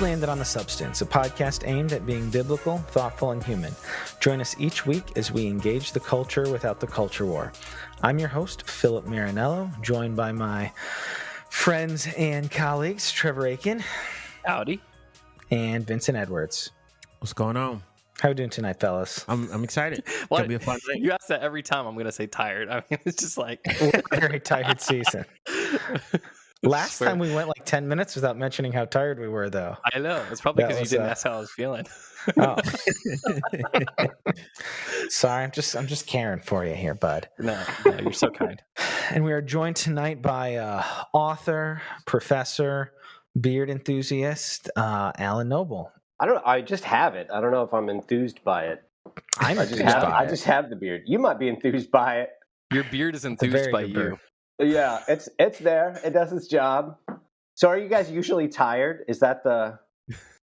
You've landed on The Substance, a podcast aimed at being biblical, thoughtful, and human. Join us each week as we engage the culture without the culture war. I'm your host, Philip Marinello, joined by my friends and colleagues, Trevor Aiken. Howdy. And Vincent Edwards. What's going on? How are we doing tonight, fellas? I'm excited. It's gonna be a fun night. You ask that every time, I'm gonna say tired. I mean, it's just like Very tired season. Last time we went like 10 minutes without mentioning how tired we were, though. I know. It's probably because you didn't ask how I was feeling. Oh. Sorry, I'm just caring for you here, bud. No, you're so kind. And we are joined tonight by author, professor, beard enthusiast, Alan Noble. I don't know. I just have it. I don't know if I'm enthused by it. I just have the beard. You might be enthused by it. Your beard is enthused by you. Beard. Yeah, it's there. It does its job. So are you guys usually tired? Is that the...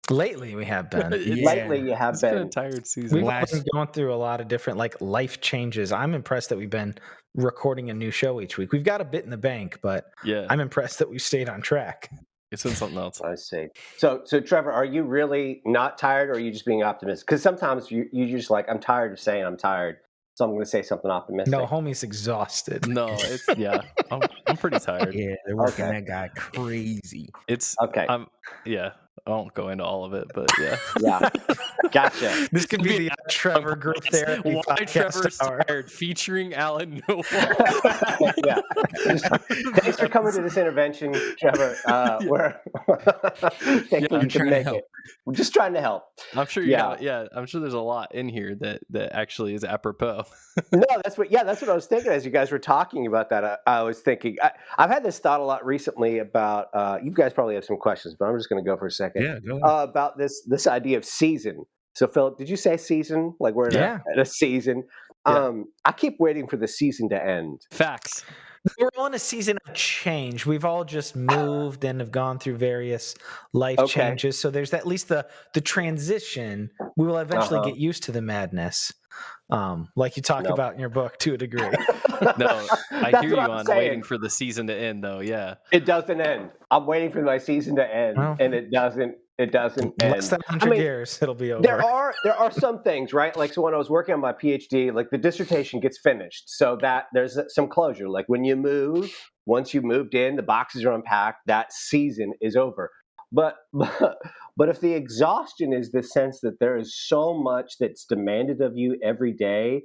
Lately we have been. Lately you have been. It's been a tired season. We've been going through a lot of different life changes. I'm impressed that we've been recording a new show each week. We've got a bit in the bank, but yeah, I'm impressed that we stayed on track. It's been something else. I see. So Trevor, are you really not tired, or are you just being optimistic? Because sometimes you just like, I'm tired of saying I'm tired, so I'm going to say something optimistic. No, homie's exhausted. No, it's I'm pretty tired. Yeah, they're working that guy crazy. It's okay. I won't go into all of it, but yeah. Yeah, gotcha. This could be the Trevor group therapy Why podcast Trevor's hour. tired, featuring Alan Noble. Yeah. Thanks for coming to this intervention, Trevor. We're thinking you can make it. We're just trying to help. I'm sure I'm sure there's a lot in here that actually is apropos. No, that's what I was thinking as you guys were talking about that. I was thinking I've had this thought a lot recently about you guys probably have some questions, but I'm just going to go for a second. Yeah, go ahead. About this idea of season. So Philip, did you say season? Like we're in a season. Yeah. I keep waiting for the season to end. Facts. We're on a season of change. We've all just moved and have gone through various life changes. So there's at least the transition. We will eventually get used to the madness, like you talk about in your book to a degree. No, I hear you on waiting for the season to end, though. Yeah, it doesn't end. I'm waiting for my season to end, and it doesn't. It doesn't end. Less than 100 years, it'll be over. There are some things, right? Like, so when I was working on my PhD, like the dissertation gets finished, so that there's some closure. Like when you move, once you moved in, the boxes are unpacked, that season is over. But if the exhaustion is the sense that there is so much that's demanded of you every day,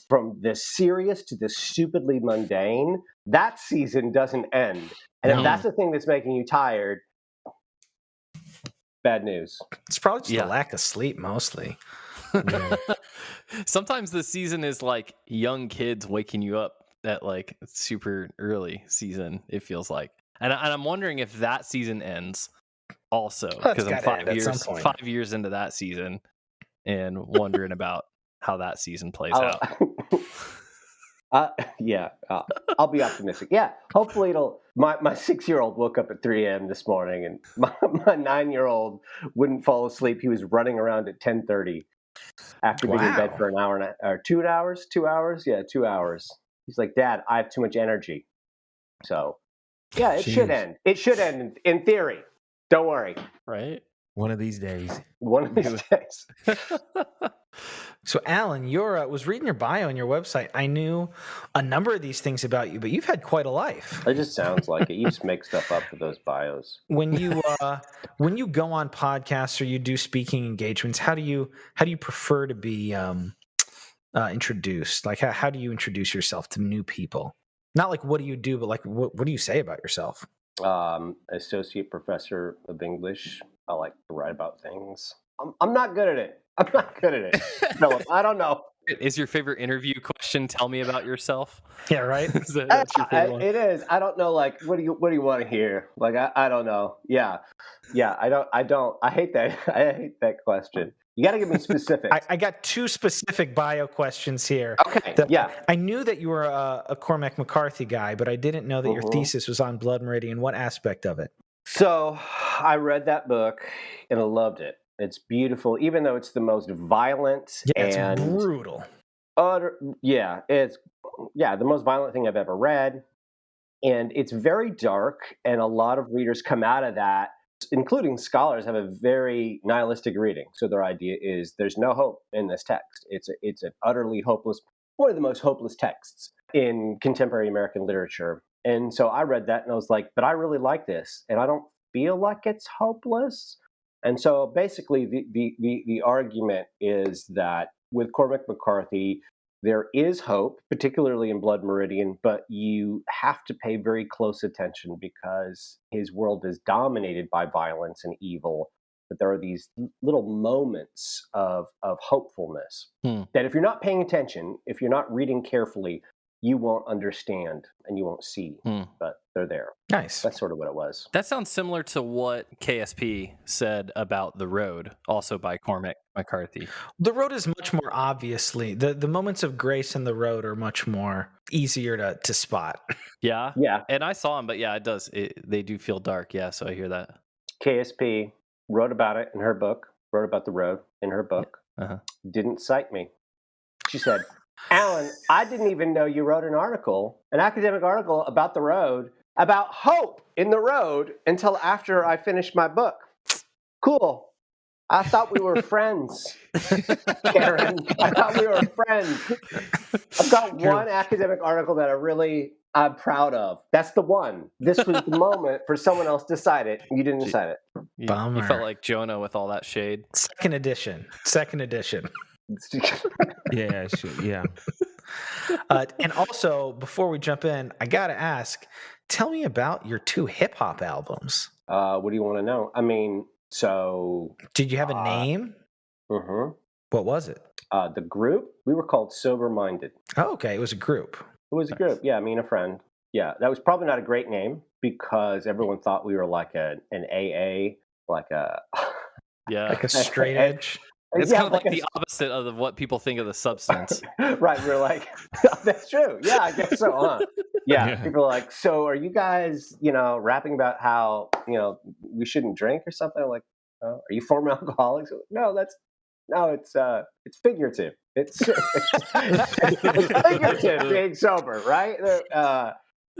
from the serious to the stupidly mundane, that season doesn't end. And if that's the thing that's making you tired, bad news. It's probably just a lack of sleep, mostly. Yeah. Sometimes the season is like young kids waking you up at like super early season, it feels like. And I'm wondering if that season ends also, because I'm 5 years into that season and wondering about how that season plays out. I'll be optimistic. Yeah, hopefully it'll. My 6-year-old woke up at 3 a.m. this morning, and my 9-year-old wouldn't fall asleep. He was running around at 10:30 after being in bed for an hour or 2 hours. 2 hours, 2 hours. He's like, "Dad, I have too much energy." So, yeah, it should end. It should end in theory. Don't worry. Right. One of these days. One of these days. So, Alan, was reading your bio on your website. I knew a number of these things about you, but you've had quite a life. It just sounds like it. You just make stuff up for those bios. When you go on podcasts or you do speaking engagements, how do you prefer to be introduced? Like, how do you introduce yourself to new people? Not like what do you do, but like what do you say about yourself? Associate professor of English. I like to write about things. I'm not good at it. Philip, I don't know. Is your favorite interview question, tell me about yourself? Yeah, right. That's your favorite one? It is. I don't know. Like, what do you want to hear? Like, I don't know. Yeah. I don't. I hate that. I hate that question. You got to give me specifics. I got 2 specific bio questions here. Okay. I knew that you were a Cormac McCarthy guy, but I didn't know that your thesis was on Blood Meridian. What aspect of it? So I read that book and I loved it. It's beautiful, even though it's the most violent and it's brutal. It's the most violent thing I've ever read. And it's very dark, and a lot of readers come out of that including scholars, have a very nihilistic reading. So their idea is there's no hope in this text. It's an utterly hopeless, one of the most hopeless texts in contemporary American literature. And so I read that and I was like, but I really like this, and I don't feel like it's hopeless. And so basically the argument is that with Cormac McCarthy, there is hope, particularly in Blood Meridian, but you have to pay very close attention because his world is dominated by violence and evil. But there are these little moments of hopefulness that if you're not paying attention, if you're not reading carefully, you won't understand and you won't see, but they're there. Nice. That's sort of what it was. That sounds similar to what KSP said about The Road, also by Cormac McCarthy. The Road is much more obviously, the moments of grace in The Road are much more easier to spot. Yeah. Yeah. And I saw them, but yeah, it does. They do feel dark. Yeah, so I hear that. KSP wrote about it in her book, wrote about The Road in her book, didn't cite me. She said, Alan, I didn't even know you wrote an academic article about The Road, about hope in The Road, until after I finished my book. Cool. I thought we were friends, Karen. I thought we were friends. I've got one academic article that I'm proud of. That's the one. This was the moment for someone else to cite it. You didn't cite it. You Bummer. felt like Jonah with all that shade. Second edition. Yeah, sure. Yeah. And also, before we jump in, I got to ask, tell me about your 2 hip hop albums. What do you want to know? I mean, so... Did you have a name? Mm-hmm. What was it? The group, we were called Sober Minded. Oh, okay. It was a group. It was a group. Yeah, me and a friend. Yeah, that was probably not a great name because everyone thought we were like an AA, like a... Yeah. Like a straight edge. It's kind of like the opposite of what people think of the substance. Right. We're like, that's true. Yeah, I guess so, huh? Yeah. People are like, so are you guys, rapping about how, we shouldn't drink or something? I'm like, are you former alcoholics? No, it's figurative. It's figurative being sober, right?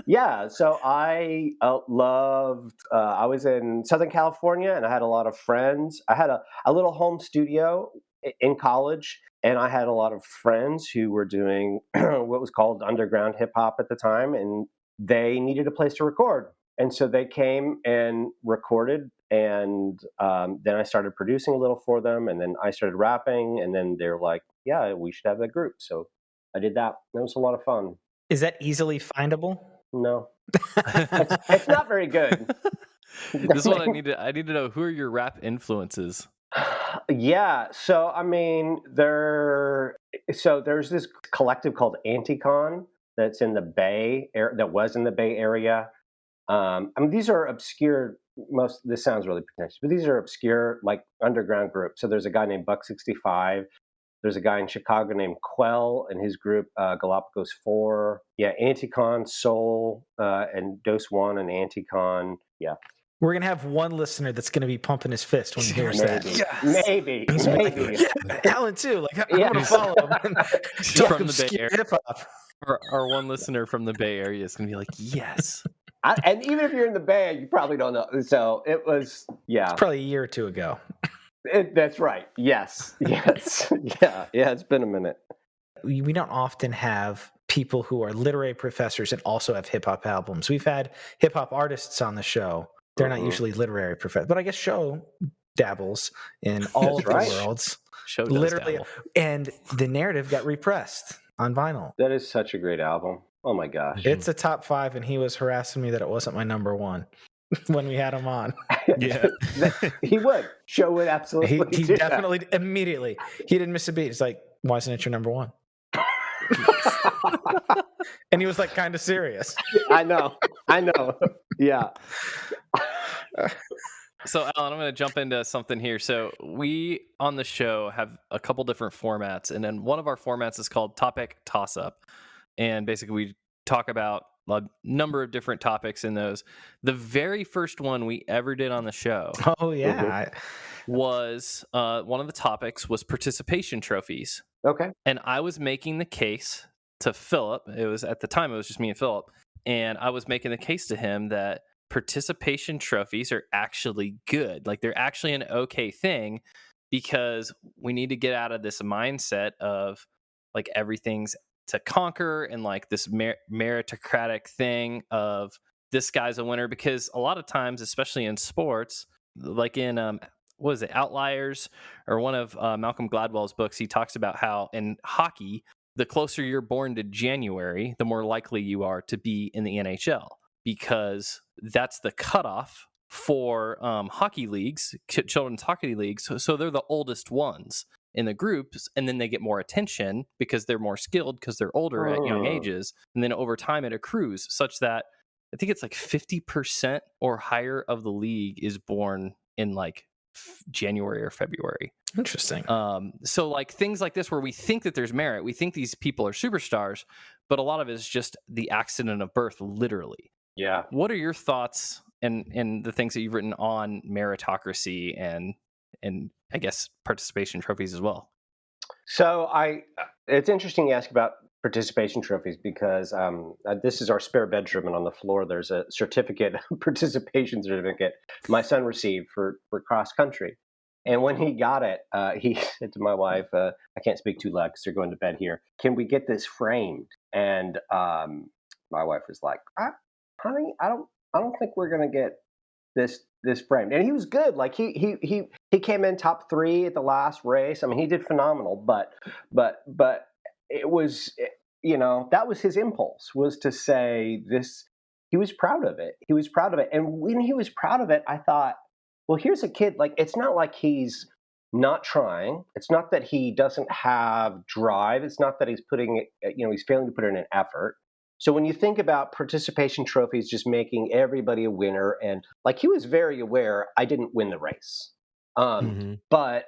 Yeah, so I I was in Southern California and I had a lot of friends. I had a little home studio in college, and I had a lot of friends who were doing what was called underground hip hop at the time, and they needed a place to record. And so they came and recorded, and then I started producing a little for them, and then I started rapping, and then they were like, yeah, we should have that group. So I did that. It was a lot of fun. Is that easily findable? No. It's not very good. This is what I need to know. Who are your rap influences? Yeah. So, I mean, there's this collective called Anticon that's in the Bay, that was in the Bay Area. I mean, these are obscure. This sounds really pretentious, but these are obscure, like underground groups. So there's a guy named Buck 65. There's a guy in Chicago named Quell and his group, Galapagos 4. Yeah, Anticon, Soul, and Dose 1 and Anticon. Yeah. We're going to have one listener that's going to be pumping his fist when he hears that. Yes. Maybe. Yeah, Alan, too. Like, I want to follow him. From the Bay Area. Hip-hop. Our one listener from the Bay Area is going to be like, yes. And even if you're in the Bay, you probably don't know. So it was, It's probably a year or two ago. That's right. Yes. Yeah. It's been a minute. We don't often have people who are literary professors and also have hip hop albums. We've had hip hop artists on the show. They're not usually literary professors, but I guess Show dabbles in all of the worlds. Show does literally, dabble. And the narrative got repressed on vinyl. That is such a great album. Oh my gosh. It's a top 5, and he was harassing me that it wasn't my number 1 when we had him on. Yeah. He would. Show would absolutely. He definitely, immediately. He didn't miss a beat. He's like, why isn't it your number 1? And he was like kind of serious. I know. Yeah. So, Alan, I'm going to jump into something here. So we on the show have a couple different formats, and then one of our formats is called Topic Toss-Up. And basically we talk about a number of different topics in those. The very first one we ever did on the show was one of the topics was participation trophies. Okay. And I was making the case to Philip. It was at the time, it was just me and Philip. And I was making the case to him that participation trophies are actually good. Like they're actually an okay thing, because we need to get out of this mindset of like everything's to conquer and like this meritocratic thing of this guy's a winner. Because a lot of times, especially in sports, like in what is it, Outliers, or one of Malcolm Gladwell's books, he talks about how in hockey, the closer you're born to January, the more likely you are to be in the NHL, because that's the cutoff for hockey leagues, children's hockey leagues. So they're the oldest ones in the groups, and then they get more attention because they're more skilled because they're older at young ages. And then over time it accrues such that I think it's like 50% or higher of the league is born in like January or February. Interesting. So like things like this where we think that there's merit, we think these people are superstars, but a lot of it is just the accident of birth, literally. Yeah. What are your thoughts and the things that you've written on meritocracy and I guess participation trophies as well? So it's interesting you ask about participation trophies, because this is our spare bedroom, and on the floor there's a participation certificate my son received for cross country. And when he got it, he said to my wife, I can't speak too loud because they're going to bed here, "Can we get this framed?" And my wife was like, "Honey, I don't think we're going to get this framed." And he was good. Like he came in top 3 at the last race. I mean, he did phenomenal. But it was, that was his impulse, was to say this. He was proud of it. And when he was proud of it, I thought, well, here's a kid. Like, it's not like he's not trying. It's not that he doesn't have drive. It's not that he's he's failing to put in an effort. So when you think about participation trophies just making everybody a winner, and like he was very aware, I didn't win the race, but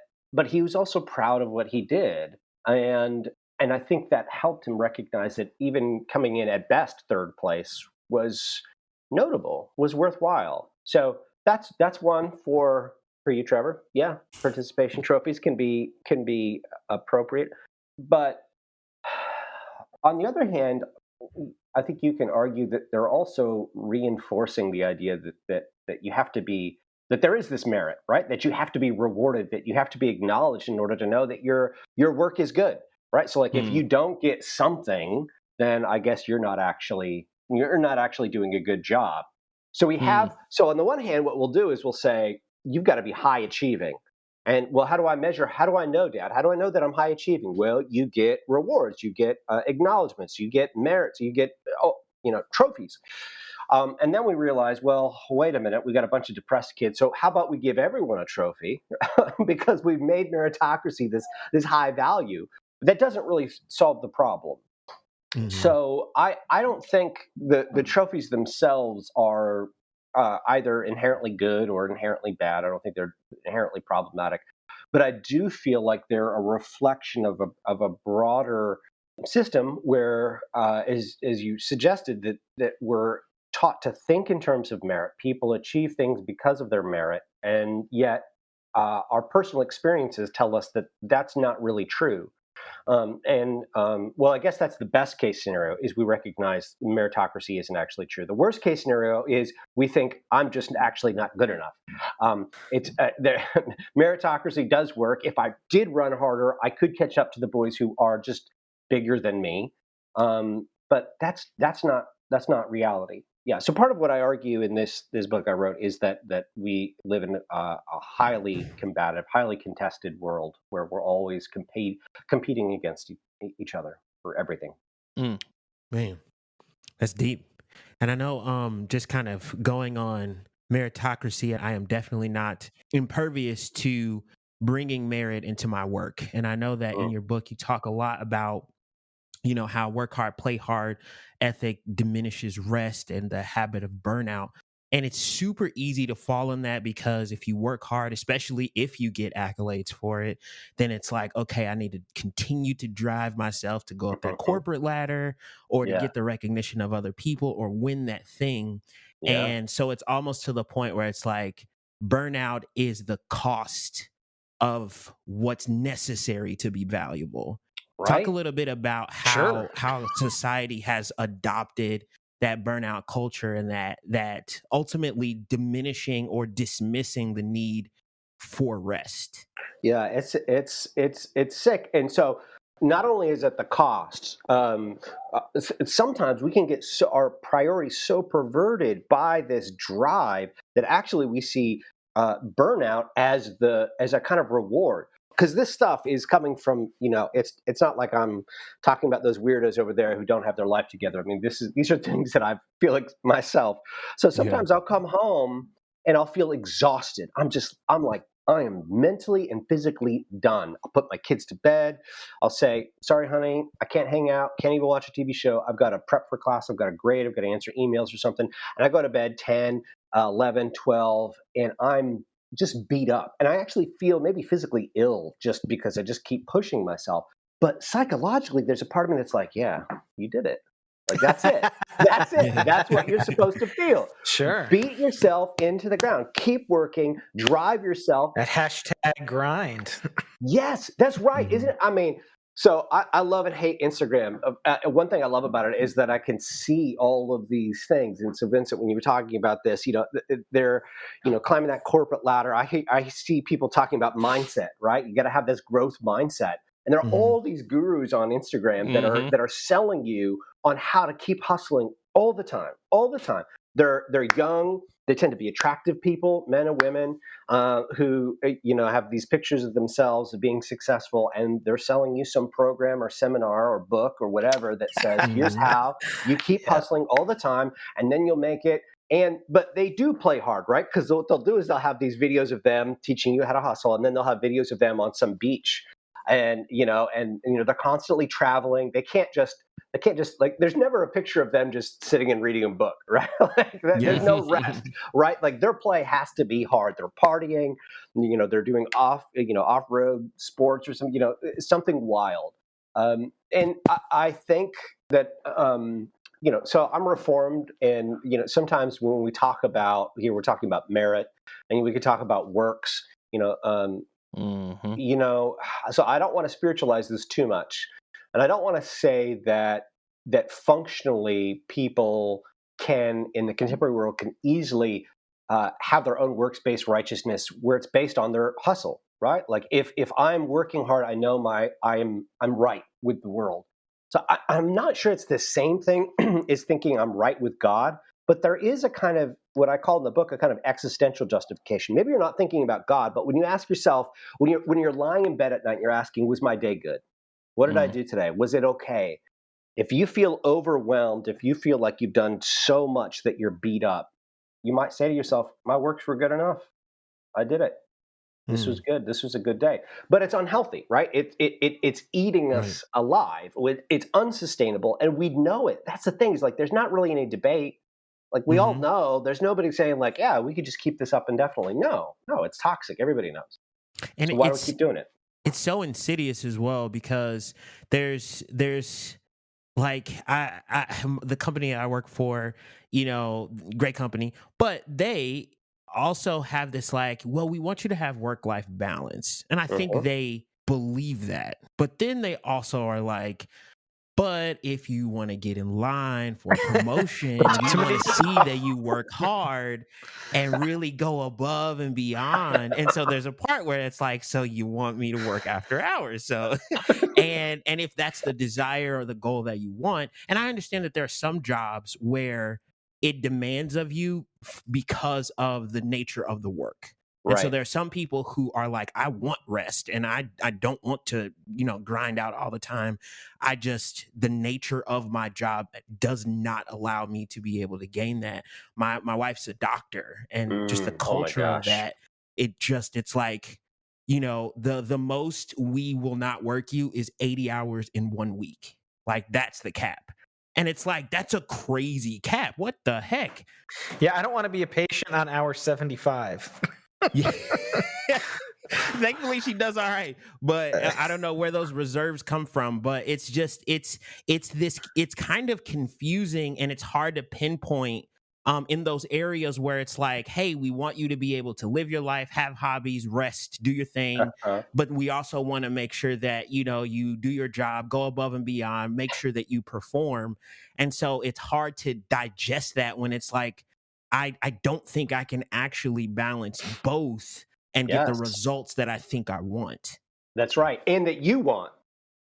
he was also proud of what he did, and I think that helped him recognize that even coming in at best 3rd place was notable, was worthwhile. So that's one for you, Trevor. Yeah, participation trophies can be appropriate, but on the other hand, I think you can argue that they're also reinforcing the idea that you have to be, that there is this merit, right? That you have to be rewarded, that you have to be acknowledged in order to know that your work is good, right? So like if you don't get something, then I guess you're not actually doing a good job. So so on the one hand, what we'll do is we'll say, you've got to be high achieving. And well, how do I measure? How do I know, Dad? How do I know that I'm high achieving? Well, you get rewards, you get acknowledgments, you get merits, you get trophies. And then we realize, well, wait a minute, we got a bunch of depressed kids. So how about we give everyone a trophy because we've made meritocracy this high value? That doesn't really solve the problem. Mm-hmm. So I don't think the trophies themselves are either inherently good or inherently bad. I don't think they're inherently problematic, but I do feel like they're a reflection of a broader system where, as you suggested, that we're taught to think in terms of merit. People achieve things because of their merit, and yet our personal experiences tell us that that's not really true. Well, I guess that's the best case scenario, is we recognize meritocracy isn't actually true. The worst case scenario is we think I'm just actually not good enough. Meritocracy does work. If I did run harder, I could catch up to the boys who are just bigger than me. But that's not reality. Yeah. So part of what I argue in this book I wrote is that we live in a highly combative, highly contested world where we're always competing against each other for everything. Man, that's deep. And I know, just kind of going on meritocracy, I am definitely not impervious to bringing merit into my work. And I know that in your book, you talk a lot about how work hard, play hard ethic diminishes rest and the habit of burnout. And it's super easy to fall in that, because if you work hard, especially if you get accolades for it, then it's like, okay, I need to continue to drive myself to go up that corporate ladder, or to get the recognition of other people, or win that thing. Yeah. And so it's almost to the point where it's like burnout is the cost of what's necessary to be valuable. Right? Talk a little bit about how society has adopted that burnout culture and that ultimately diminishing or dismissing the need for rest. Yeah, it's sick. And so not only is it the cost, sometimes we can get our priorities so perverted by this drive that actually we see burnout as a kind of reward. Because this stuff is coming from, it's not like I'm talking about those weirdos over there who don't have their life together. I mean, these are things that I feel like myself. So sometimes I'll come home and I'll feel exhausted. I'm like, I am mentally and physically done. I'll put my kids to bed. I'll say, sorry, honey, I can't hang out, can't even watch a TV show. I've got to prep for class. I've got to grade. I've got to answer emails or something. And I go to bed 10, 11, 12, and I'm just beat up. And I actually feel maybe physically ill just because I just keep pushing myself. But psychologically, there's a part of me that's like, yeah, you did it. Like, that's it. That's it. That's what you're supposed to feel. Sure. Beat yourself into the ground. Keep working. Drive yourself. That hashtag grind. Yes, that's right. Isn't it? I mean, so I love and hate Instagram. One thing I love about it is that I can see all of these things. And so, Vincent, when you were talking about this, they're, climbing that corporate ladder. I see people talking about mindset, right? You got to have this growth mindset. And there are all these gurus on Instagram that are selling you on how to keep hustling all the time. They're young. They tend to be attractive people, men and women, who have these pictures of themselves of being successful, and they're selling you some program or seminar or book or whatever that says, here's how you keep hustling all the time, and then you'll make it. But they do play hard, right? Because what they'll do is they'll have these videos of them teaching you how to hustle, and then they'll have videos of them on some beach. And they're constantly traveling. They can't just like, there's never a picture of them just sitting and reading a book, right? There's no rest, right? Like, their play has to be hard. They're partying, they're doing off-road sports or something wild. And I think that, so I'm Reformed, and, sometimes when we talk about, here we're talking about merit, and we could talk about works, so I don't want to spiritualize this too much. And I don't want to say that functionally people can, in the contemporary world, can easily have their own works-based righteousness where it's based on their hustle, right? Like, if I'm working hard, I know I'm right with the world. So I'm not sure it's the same thing as thinking I'm right with God. But there is a kind of, what I call in the book, a kind of existential justification. Maybe you're not thinking about God, but when you ask yourself, when you're lying in bed at night, you're asking, was my day good? What did I do today? Was it okay? If you feel overwhelmed, if you feel like you've done so much that you're beat up, you might say to yourself, my works were good enough. I did it. This was good. This was a good day. But it's unhealthy, right? It's eating us alive. It's unsustainable, and we know it. That's the thing. Is like, there's not really any debate. Like, we all know, there's nobody saying like, yeah, we could just keep this up indefinitely. No, it's toxic. Everybody knows. And so why do we keep doing it? It's so insidious as well, because there's like, the company I work for, great company, but they also have this like, well, we want you to have work-life balance. And I think they believe that. But then they also are like, but if you want to get in line for a promotion, you want to see that you work hard and really go above and beyond. And so there's a part where it's like, so you want me to work after hours. So, and if that's the desire or the goal that you want, and I understand that there are some jobs where it demands of you because of the nature of the work. And so there are some people who are like, I want rest, and I don't want to, grind out all the time. The nature of my job does not allow me to be able to gain that. My wife's a doctor, and just the culture of that, it's like, the most we will not work you is 80 hours in 1 week. Like, that's the cap. And it's like, that's a crazy cap. What the heck? Yeah, I don't want to be a patient on hour 75. Yeah. Thankfully she does all right, but I don't know where those reserves come from. But it's just it's kind of confusing, and it's hard to pinpoint in those areas where it's like, hey, we want you to be able to live your life, have hobbies, rest, do your thing, but we also want to make sure that, you know, you do your job, go above and beyond, make sure that you perform. And so it's hard to digest that when it's like, I don't think I can actually balance both and get the Yes. results that I think I want. That's right. And that you want.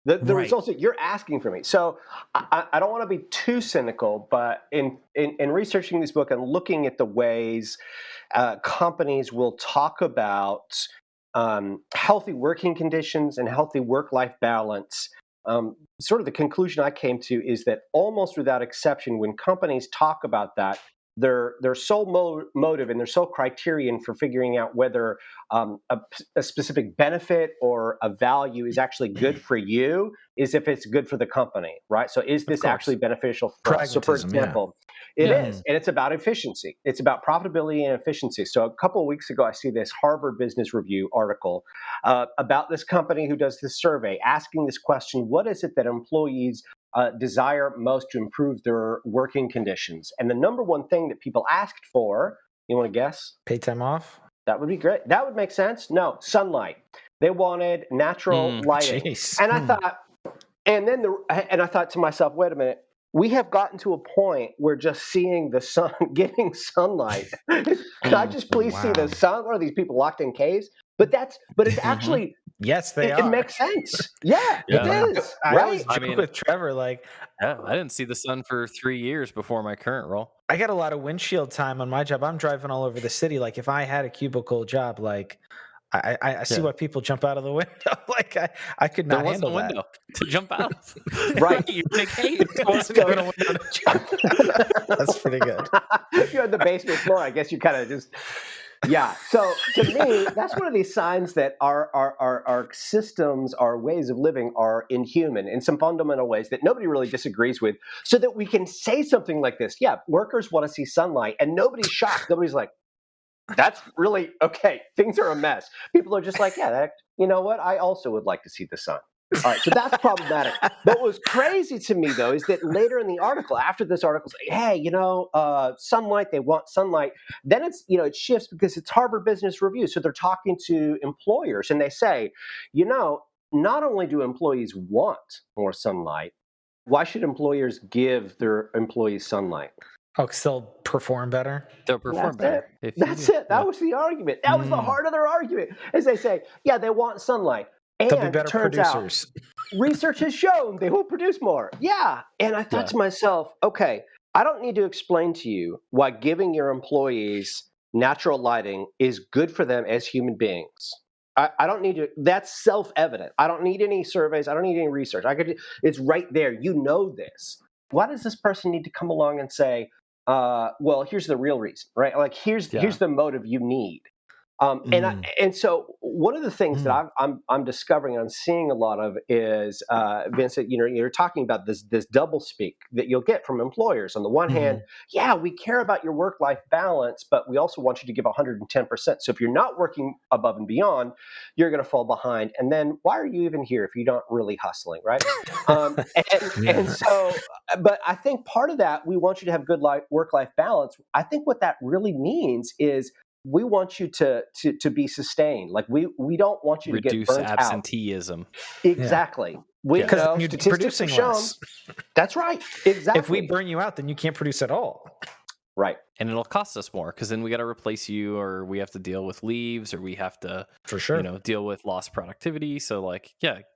The Right. results that you're asking for me. So I don't want to be too cynical, but in researching this book and looking at the ways companies will talk about healthy working conditions and healthy work-life balance, sort of the conclusion I came to is that almost without exception, when companies talk about that, their sole motive and their sole criterion for figuring out whether a specific benefit or a value is actually good for you is if it's good for the company, right? So is this actually beneficial for us? So for example, it is, and it's about efficiency. It's about profitability and efficiency. So a couple of weeks ago, I see this Harvard Business Review article about this company who does this survey asking this question: what is it that employees desire most to improve their working conditions? And the number one thing that people asked for, you want to guess? Paid time off? That would be great. That would make sense. No, sunlight. They wanted natural lighting. Geez. And I thought, and I thought to myself, wait a minute. We have gotten to a point where just seeing the sun, getting sunlight. Could I just please see the sun? What are these people locked in caves? But it's actually, yes, they are. It makes sense. Yeah, it is. I Right? always joke with Trevor, like, I didn't see the sun for 3 years before my current role. I got a lot of windshield time on my job. I'm driving all over the city. Like, if I had a cubicle job, like, I see why people jump out of the window. Like, I could not handle there wasn't a window to jump out of. Right. You're in a cave. There wasn't even a window to jump. That's pretty good. If you're on the basement floor, I guess you kind of just, yeah. So to me, that's one of these signs that our systems, our ways of living are inhuman in some fundamental ways that nobody really disagrees with, so that we can say something like this. Yeah, workers want to see sunlight, and nobody's shocked. Nobody's like, that's really okay. Things are a mess. People are just like, yeah, you know what? I also would like to see the sun. All right, so that's problematic. But what was crazy to me, though, is that later in the article, after this article, say, hey, sunlight, they want sunlight. Then it's, it shifts because it's Harvard Business Review. So they're talking to employers and they say, not only do employees want more sunlight, why should employers give their employees sunlight? Oh, because they'll perform better? They'll perform better. That's it. That was the argument. That was the heart of their argument. As they say, yeah, they want sunlight. And they'll be better turns producers. Out, research has shown they will produce more. Yeah. And I thought to myself, okay, I don't need to explain to you why giving your employees natural lighting is good for them as human beings. I don't need to. That's self-evident. I don't need any surveys. I don't need any research. It's right there. You know this. Why does this person need to come along and say, well, here's the real reason, right? Like, here's the motive you need. And so one of the things that I'm discovering, I'm seeing a lot of is, Vincent, you're talking about this double speak that you'll get from employers. On the one hand, yeah, we care about your work-life balance, but we also want you to give 110%. So if you're not working above and beyond, you're going to fall behind. And then why are you even here if you're not really hustling, right? And so, but I think part of that, we want you to have good work-life balance. I think what that really means is we want you to be sustained. Like we don't want you to get burnt out. Reduce absenteeism. Exactly. Because you're statistics producing have shown. less. That's right. Exactly. If we burn you out, then you can't produce at all. Right. And it'll cost us more because then we got to replace you, or we have to deal with leaves, or we have to, for sure, deal with lost productivity. So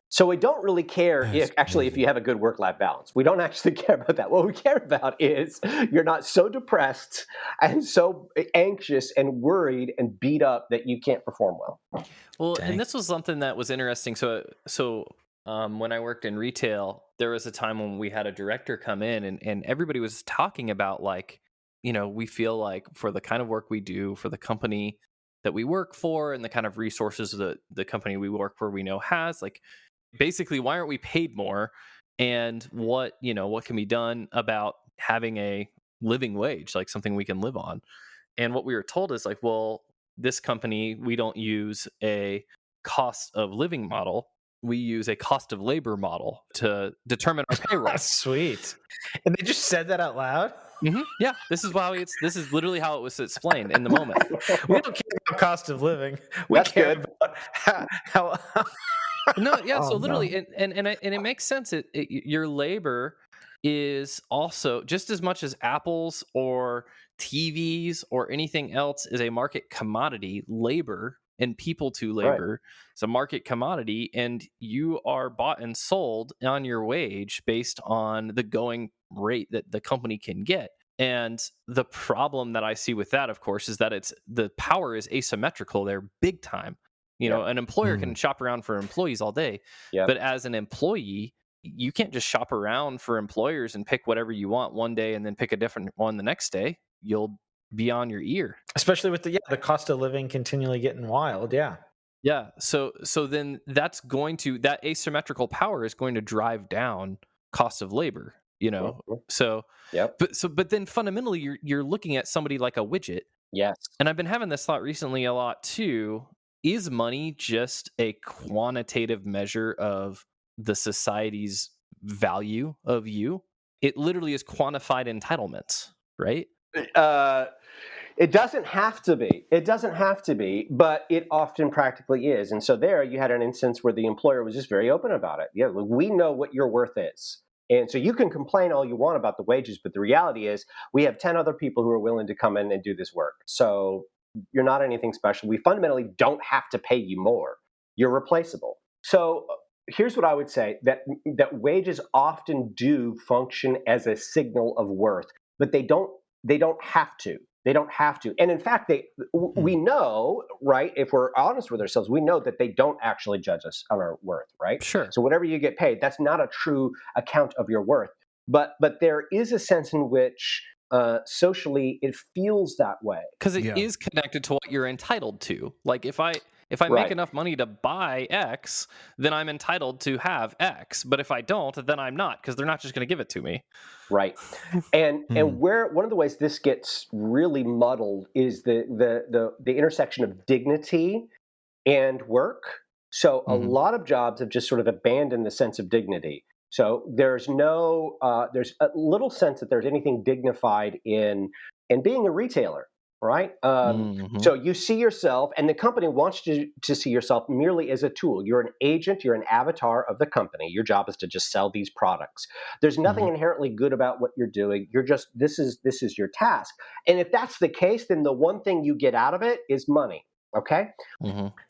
So we don't really care if you have a good work-life balance. We don't actually care about that. What we care about is you're not so depressed and so anxious and worried and beat up that you can't perform well. Well, and this was something that was interesting. So when I worked in retail, there was a time when we had a director come in and everybody was talking about we feel like for the kind of work we do, for the company that we work for and the kind of resources that the company we work for we know has, basically, why aren't we paid more? And what can be done about having a living wage, like something we can live on? And what we were told is this company, we don't use a cost of living model. We use a cost of labor model to determine our payroll. Sweet. And they just said that out loud? Yeah, this is literally how it was explained in the moment. We don't care about cost of living. We That's care good. about how No, yeah. Oh, So literally, no. and it makes sense. Your labor is also just as much as apples or TVs or anything else is a market commodity. Labor and people to Right. labor is a market commodity, and you are bought and sold on your wage based on the going rate that the company can get. And the problem that I see with that, of course, is that the power is asymmetrical there, big time. You know, an employer can shop around for employees all day, Yeah. but as an employee, you can't just shop around for employers and pick whatever you want one day and then pick a different one the next day. You'll be on your ear. Especially with the cost of living continually getting wild. Yeah. Yeah. So then that asymmetrical power is going to drive down cost of labor, you know. So Yep. but then fundamentally you're looking at somebody like a widget. Yes. And I've been having this thought recently a lot too. Is money just a quantitative measure of the society's value of you? It literally is quantified entitlements, right? It doesn't have to be. It doesn't have to be, but it often practically is. And so there you had an instance where the employer was just very open about it. Yeah, we know what your worth is. And so you can complain all you want about the wages, but the reality is we have 10 other people who are willing to come in and do this work. So you're not anything special. We fundamentally don't have to pay you more. You're replaceable. So here's what I would say, that wages often do function as a signal of worth, but they don't have to. They don't have to. And in fact, we know, right, if we're honest with ourselves, we know that they don't actually judge us on our worth, right? Sure. So whatever you get paid, that's not a true account of your worth. But there is a sense in which socially it feels that way. Because it is connected to what you're entitled to. Like if I make enough money to buy X, then I'm entitled to have X. But if I don't, then I'm not, because they're not just going to give it to me. Right. And where one of the ways this gets really muddled is the intersection of dignity and work. So a lot of jobs have just sort of abandoned the sense of dignity. So there's there's a little sense that there's anything dignified in being a retailer. Right. So you see yourself, and the company wants you to see yourself merely as a tool. You're an agent. You're an avatar of the company. Your job is to just sell these products. There's nothing inherently good about what you're doing. You're just this is your task. And if that's the case, then the one thing you get out of it is money. Okay.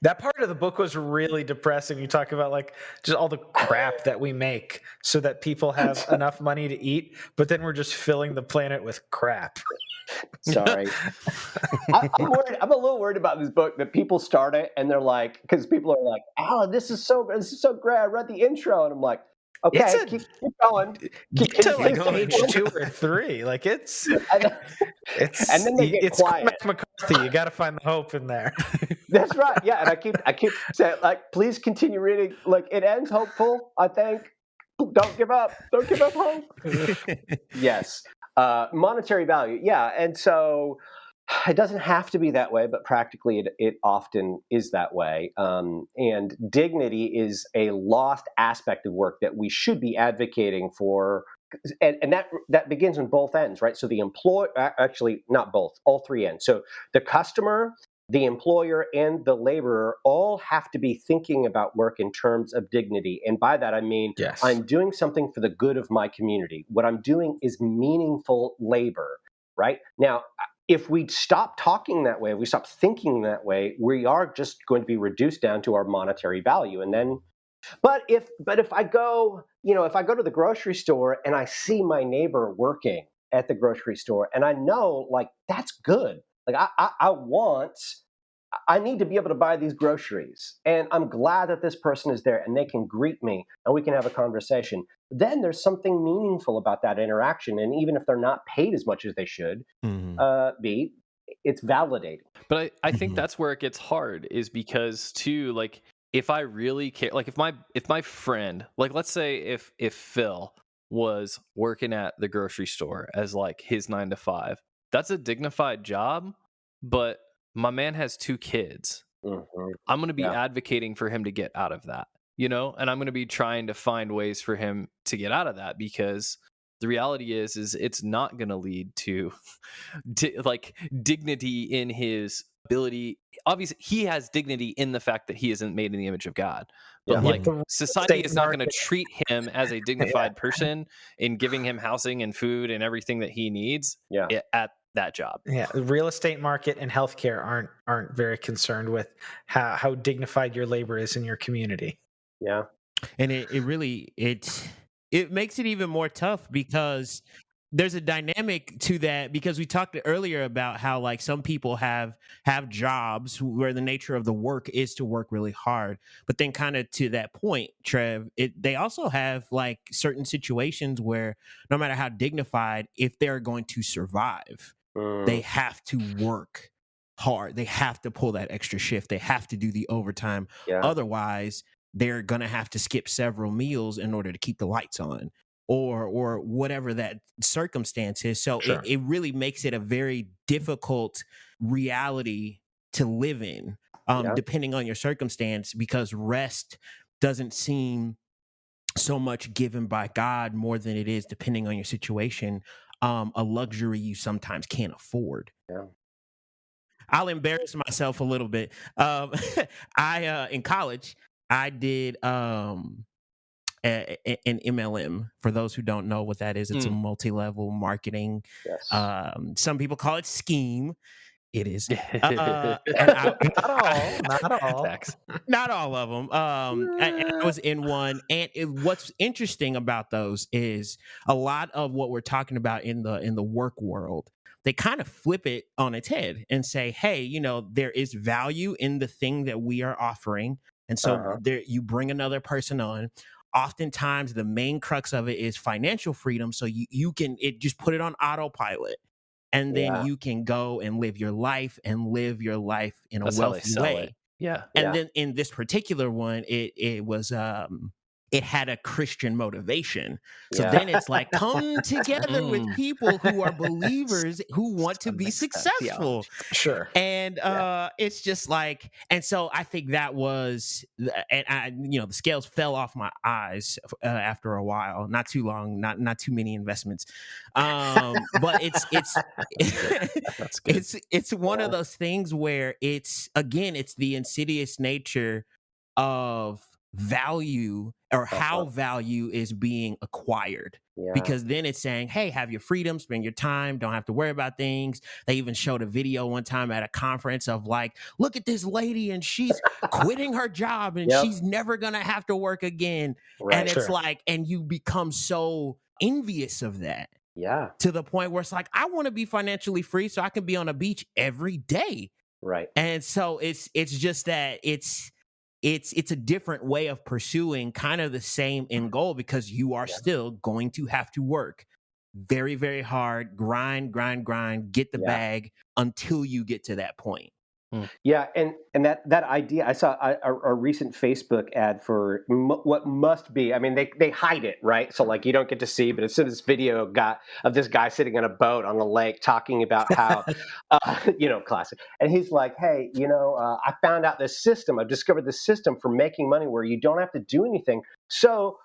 That part of the book was really depressing. You talk about like just all the crap that we make so that people have enough money to eat, but then we're just filling the planet with crap. Sorry. I'm worried. I'm a little worried about this book that people start it and they're like, because people are like, "Oh, this is so great. I read the intro," and I'm like, "Okay, keep going. Get to like page 2 or 3. Like it's and then they get quiet. Cormac McCarthy. You got to find the hope in there. That's right. Yeah, and I keep saying, like, please continue reading. Like, it ends hopeful, I think. Don't give up. Don't give up hope. Yes. Monetary value. Yeah. And so it doesn't have to be that way, but practically it often is that way. And dignity is a lost aspect of work that we should be advocating for. And that begins on both ends, right? So the employer, actually not both, all three ends. So the customer, the employer, and the laborer all have to be thinking about work in terms of dignity. And by that, I mean, I'm doing something for the good of my community. What I'm doing is meaningful labor, right? Now, if we stop talking that way, if we stop thinking that way, we are just going to be reduced down to our monetary value. And then, but if I go, if I go to the grocery store and I see my neighbor working at the grocery store, and I know, like, that's good. Like I need to be able to buy these groceries, and I'm glad that this person is there and they can greet me and we can have a conversation. Then there's something meaningful about that interaction. And even if they're not paid as much as they should be, it's validating. But I think that's where it gets hard, is because too, like, if I really care, like if my friend, like let's say if Phil was working at the grocery store as like his 9 to 5, that's a dignified job, but my man has 2 kids. I'm going to be advocating for him to get out of that, and I'm going to be trying to find ways for him to get out of that, because the reality is it's not going to lead to like dignity in his ability. Obviously, he has dignity in the fact that he isn't made in the image of God. But Yeah. like The real society estate is not going to market- treat him as a dignified person in giving him housing and food and everything that he needs Yeah. at that job. Yeah, the real estate market and healthcare aren't very concerned with how dignified your labor is in your community. Yeah. And it really it makes it even more tough because there's a dynamic to that, because we talked earlier about how like some people have jobs where the nature of the work is to work really hard, but then kind of to that point, Trev, they also have like certain situations where no matter how dignified, if they're going to survive, they have to work hard. They have to pull that extra shift. They have to do the overtime. Yeah. Otherwise, they're going to have to skip several meals in order to keep the lights on, or whatever that circumstance is. So Sure. it really makes it a very difficult reality to live in, depending on your circumstance, because rest doesn't seem so much given by God more than it is, depending on your situation, a luxury you sometimes can't afford. Yeah. I'll embarrass myself a little bit. I in college, I did an MLM. For those who don't know what that is, it's a multi-level marketing. Yes. Some people call it scheme. It is. Not all. Facts. Not all of them. And I was in one, and what's interesting about those is a lot of what we're talking about in the work world, they kind of flip it on its head and say, hey, there is value in the thing that we are offering, and so there you bring another person on. Oftentimes, the main crux of it is financial freedom, so you can just put it on autopilot. And then you can go and live your life in a wealthy way. Yeah. And then in this particular one, it was it had a Christian motivation. So then it's like, come together with people who are believers who want to be successful. Sure. And it's just like, and so I think that was, and the scales fell off my eyes after a while. Not too long, not too many investments. But it's That's good. it's one of those things where it's the insidious nature of value, or how value is being acquired. Because then it's saying, hey, have your freedom, spend your time, don't have to worry about things. They even showed a video one time at a conference of like, look at this lady and she's quitting her job and she's never gonna have to work again. Right. And it's like, and you become so envious of that. Yeah. To the point where it's like, I want to be financially free so I can be on a beach every day. Right. And so it's just that it's a different way of pursuing kind of the same end goal, because you are still going to have to work very, very hard, grind, get the bag until you get to that point. Yeah, and that idea, I saw a recent Facebook ad for what must be. I mean, they hide it, right? So like you don't get to see, but as soon as this video of this guy sitting on a boat on the lake talking about how, classic. And he's like, hey, I found out this system. I've discovered this system for making money where you don't have to do anything. So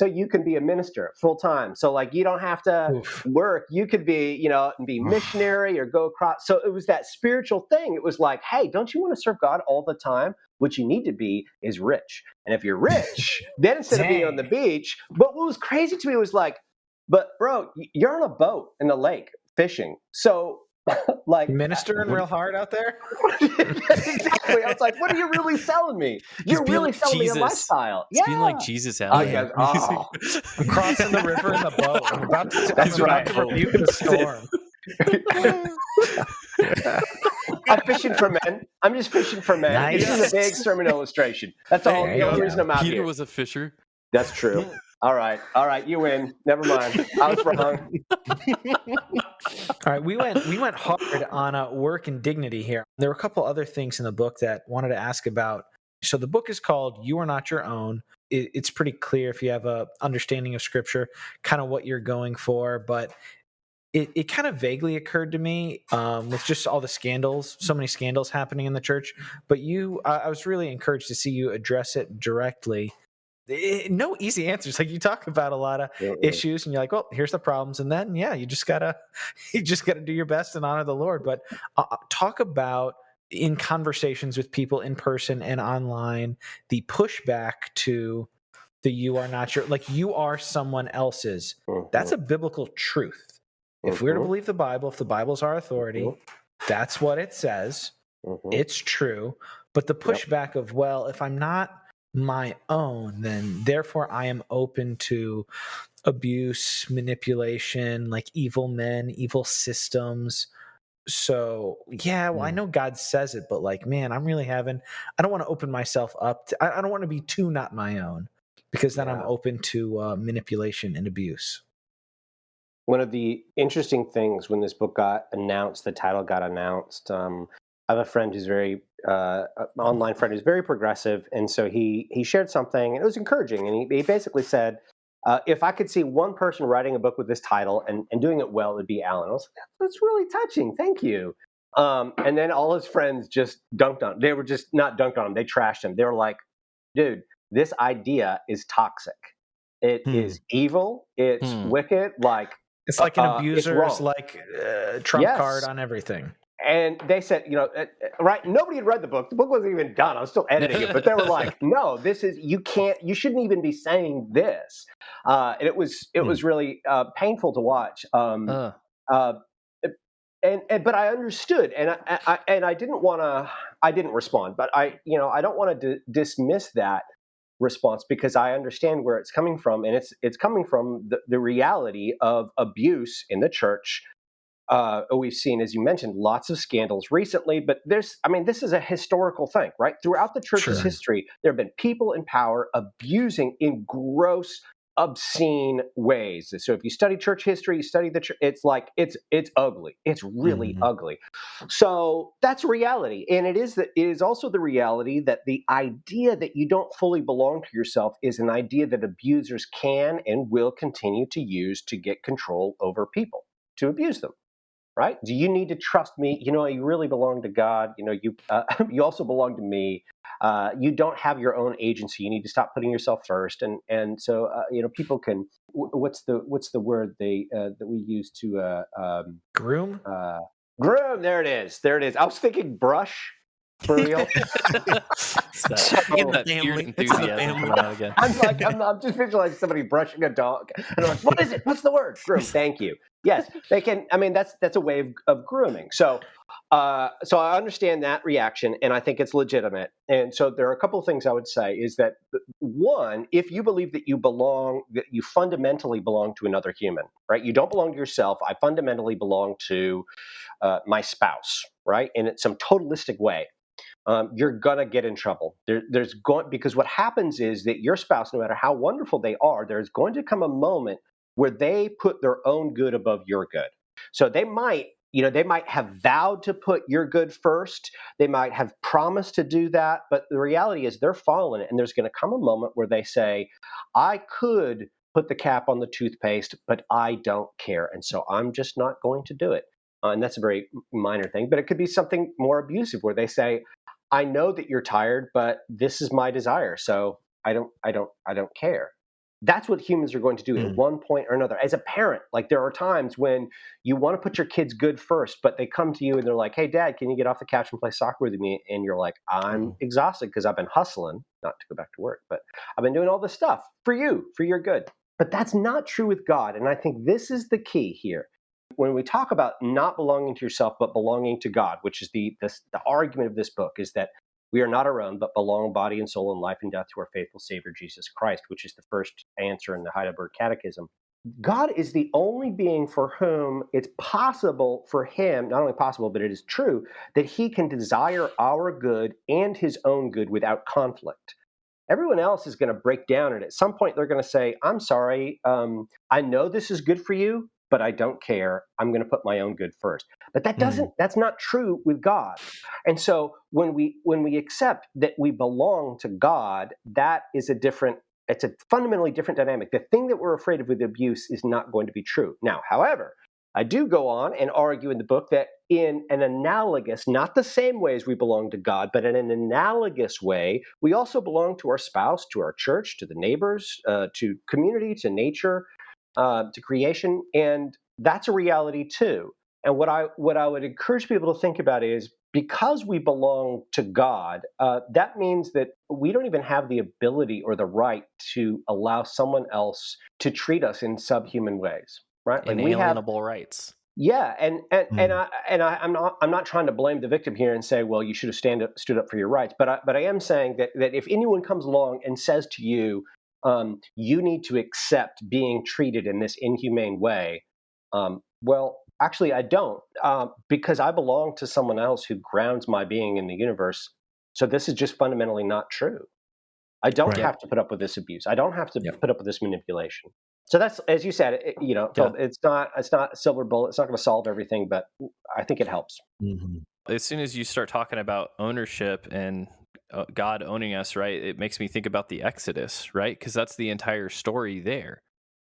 you can be a minister full time. So like you don't have to work. You could be, be missionary or go across. So it was that spiritual thing. It was like, hey, don't you want to serve God all the time? What you need to be is rich. And if you're rich, then instead of being on the beach, but what was crazy to me was like, but bro, you're on a boat in the lake fishing. So like ministering real hard out there. Exactly. I was like, what are you really selling me? You're really like selling me a Jesus. lifestyle. It's being like Jesus out there. I'm crossing the river in the boat. I'm about to rebuke the storm. I'm fishing for men. I'm just fishing for men. Nice. This is a big sermon illustration. That's all. The only reason I'm out Peter here. was a fisher. That's true. All right, you win. Never mind. I was wrong. All right, we went hard on work and dignity here. There were a couple other things in the book that I wanted to ask about. So the book is called "You Are Not Your Own." It's pretty clear if you have a understanding of Scripture, kind of what you're going for. But it kind of vaguely occurred to me with just all the scandals, so many scandals happening in the church. But I was really encouraged to see you address it directly. no easy answers. Like, you talk about a lot of issues and you're like, well, here's the problems. And then, yeah, you just gotta do your best and honor the Lord. But talk about, in conversations with people in person and online, the pushback to the "you are not your," like, you are someone else's. That's a biblical truth. If we're to believe the Bible, if the Bible's our authority, that's what it says. It's true. But the pushback of, well, if I'm not my own, then therefore I am open to abuse, manipulation, like evil men, evil systems. So, yeah, well, I know God says it, but like, man, I don't want to open myself up to, I don't want to be too not my own, because then I'm open to manipulation and abuse. One of the interesting things when this book got announced, the title got announced, I have a friend who's online friend who's very progressive. And so he shared something, and it was encouraging. And he basically said, if I could see one person writing a book with this title and doing it well, it'd be Alan. I was like, that's really touching. Thank you. And then all his friends just dunked on him. They were just not dunked on him. They trashed him. They were like, dude, this idea is toxic. It is evil. It's wicked. Like, it's like an abuser's trump card on everything. And they said, right? Nobody had read the book. The book wasn't even done. I was still editing it, but they were like, "No, you shouldn't even be saying this." And it was really painful to watch. But I understood, and I didn't respond, but I don't want to dismiss that response, because I understand where it's coming from, and it's coming from the reality of abuse in the church. We've seen, as you mentioned, lots of scandals recently, but this is a historical thing, right? Throughout the church's history, there have been people in power abusing in gross, obscene ways. So if you study church history, you study the church, it's ugly. It's really ugly. So that's reality. And it is also the reality that the idea that you don't fully belong to yourself is an idea that abusers can and will continue to use to get control over people, to abuse them. Right? Do you need to trust me? You really belong to God. You also belong to me. You don't have your own agency. You need to stop putting yourself first. And so people can. What's the word that we use to groom? Groom. There it is. I was thinking brush. For real. That weird enthusiasm coming out again. I'm just visualizing somebody brushing a dog. And I'm like, what is it? What's the word? Groom. Thank you. Yes, they can. I mean, that's a way of grooming. So I understand that reaction, and I think it's legitimate. And so there are a couple of things I would say is that, one, if you believe that you fundamentally belong to another human, right? You don't belong to yourself. I fundamentally belong to my spouse, right? In some totalistic way. You're gonna get in trouble. Because what happens is that your spouse, no matter how wonderful they are, there's going to come a moment where they put their own good above your good. So they might have vowed to put your good first. They might have promised to do that, but the reality is they're fallen, and there's going to come a moment where they say, "I could put the cap on the toothpaste, but I don't care, and so I'm just not going to do it." And that's a very minor thing, but it could be something more abusive where they say, "I know that you're tired, but this is my desire, so I don't care." That's what humans are going to do at one point or another. As a parent, like, there are times when you want to put your kids good first, but they come to you and they're like, "Hey, Dad, can you get off the couch and play soccer with me?" And you're like, "I'm exhausted because I've been hustling, not to go back to work, but I've been doing all this stuff for you, for your good." But that's not true with God. And I think this is the key here. When we talk about not belonging to yourself, but belonging to God, which is the argument of this book, is that we are not our own, but belong body and soul and life and death to our faithful Savior, Jesus Christ, which is the first answer in the Heidelberg Catechism. God is the only being for whom it's possible for him, not only possible, but it is true, that he can desire our good and his own good without conflict. Everyone else is going to break down, and at some point they're going to say, "I'm sorry, I know this is good for you, but I don't care. I'm going to put my own good first." But that's not true with God. And so when we accept that we belong to God, it's a fundamentally different dynamic. The thing that we're afraid of with abuse is not going to be true. Now, however, I do go on and argue in the book that in an analogous, not the same way as we belong to God, but in an analogous way, we also belong to our spouse, to our church, to the neighbors, to community, to nature, to creation. And that's a reality too. And what I would encourage people to think about is, because we belong to God, that means that we don't even have the ability or the right to allow someone else to treat us in subhuman ways, right? Like we have, Inalienable rights. yeah, I'm not trying to blame the victim here and say, well, you should have stood up for your rights, but I am saying that if anyone comes along and says to you, you need to accept being treated in this inhumane way, well, actually, I don't, because I belong to someone else who grounds my being in the universe. So this is just fundamentally not true. I don't Right. have to put up with this abuse. I don't have to Yep. put up with this manipulation. So that's, as you said, Phil, it's not a silver bullet. It's not going to solve everything, but I think it helps. Mhm. As soon as you start talking about ownership and God owning us, right, it makes me think about the Exodus, right? Because that's the entire story there,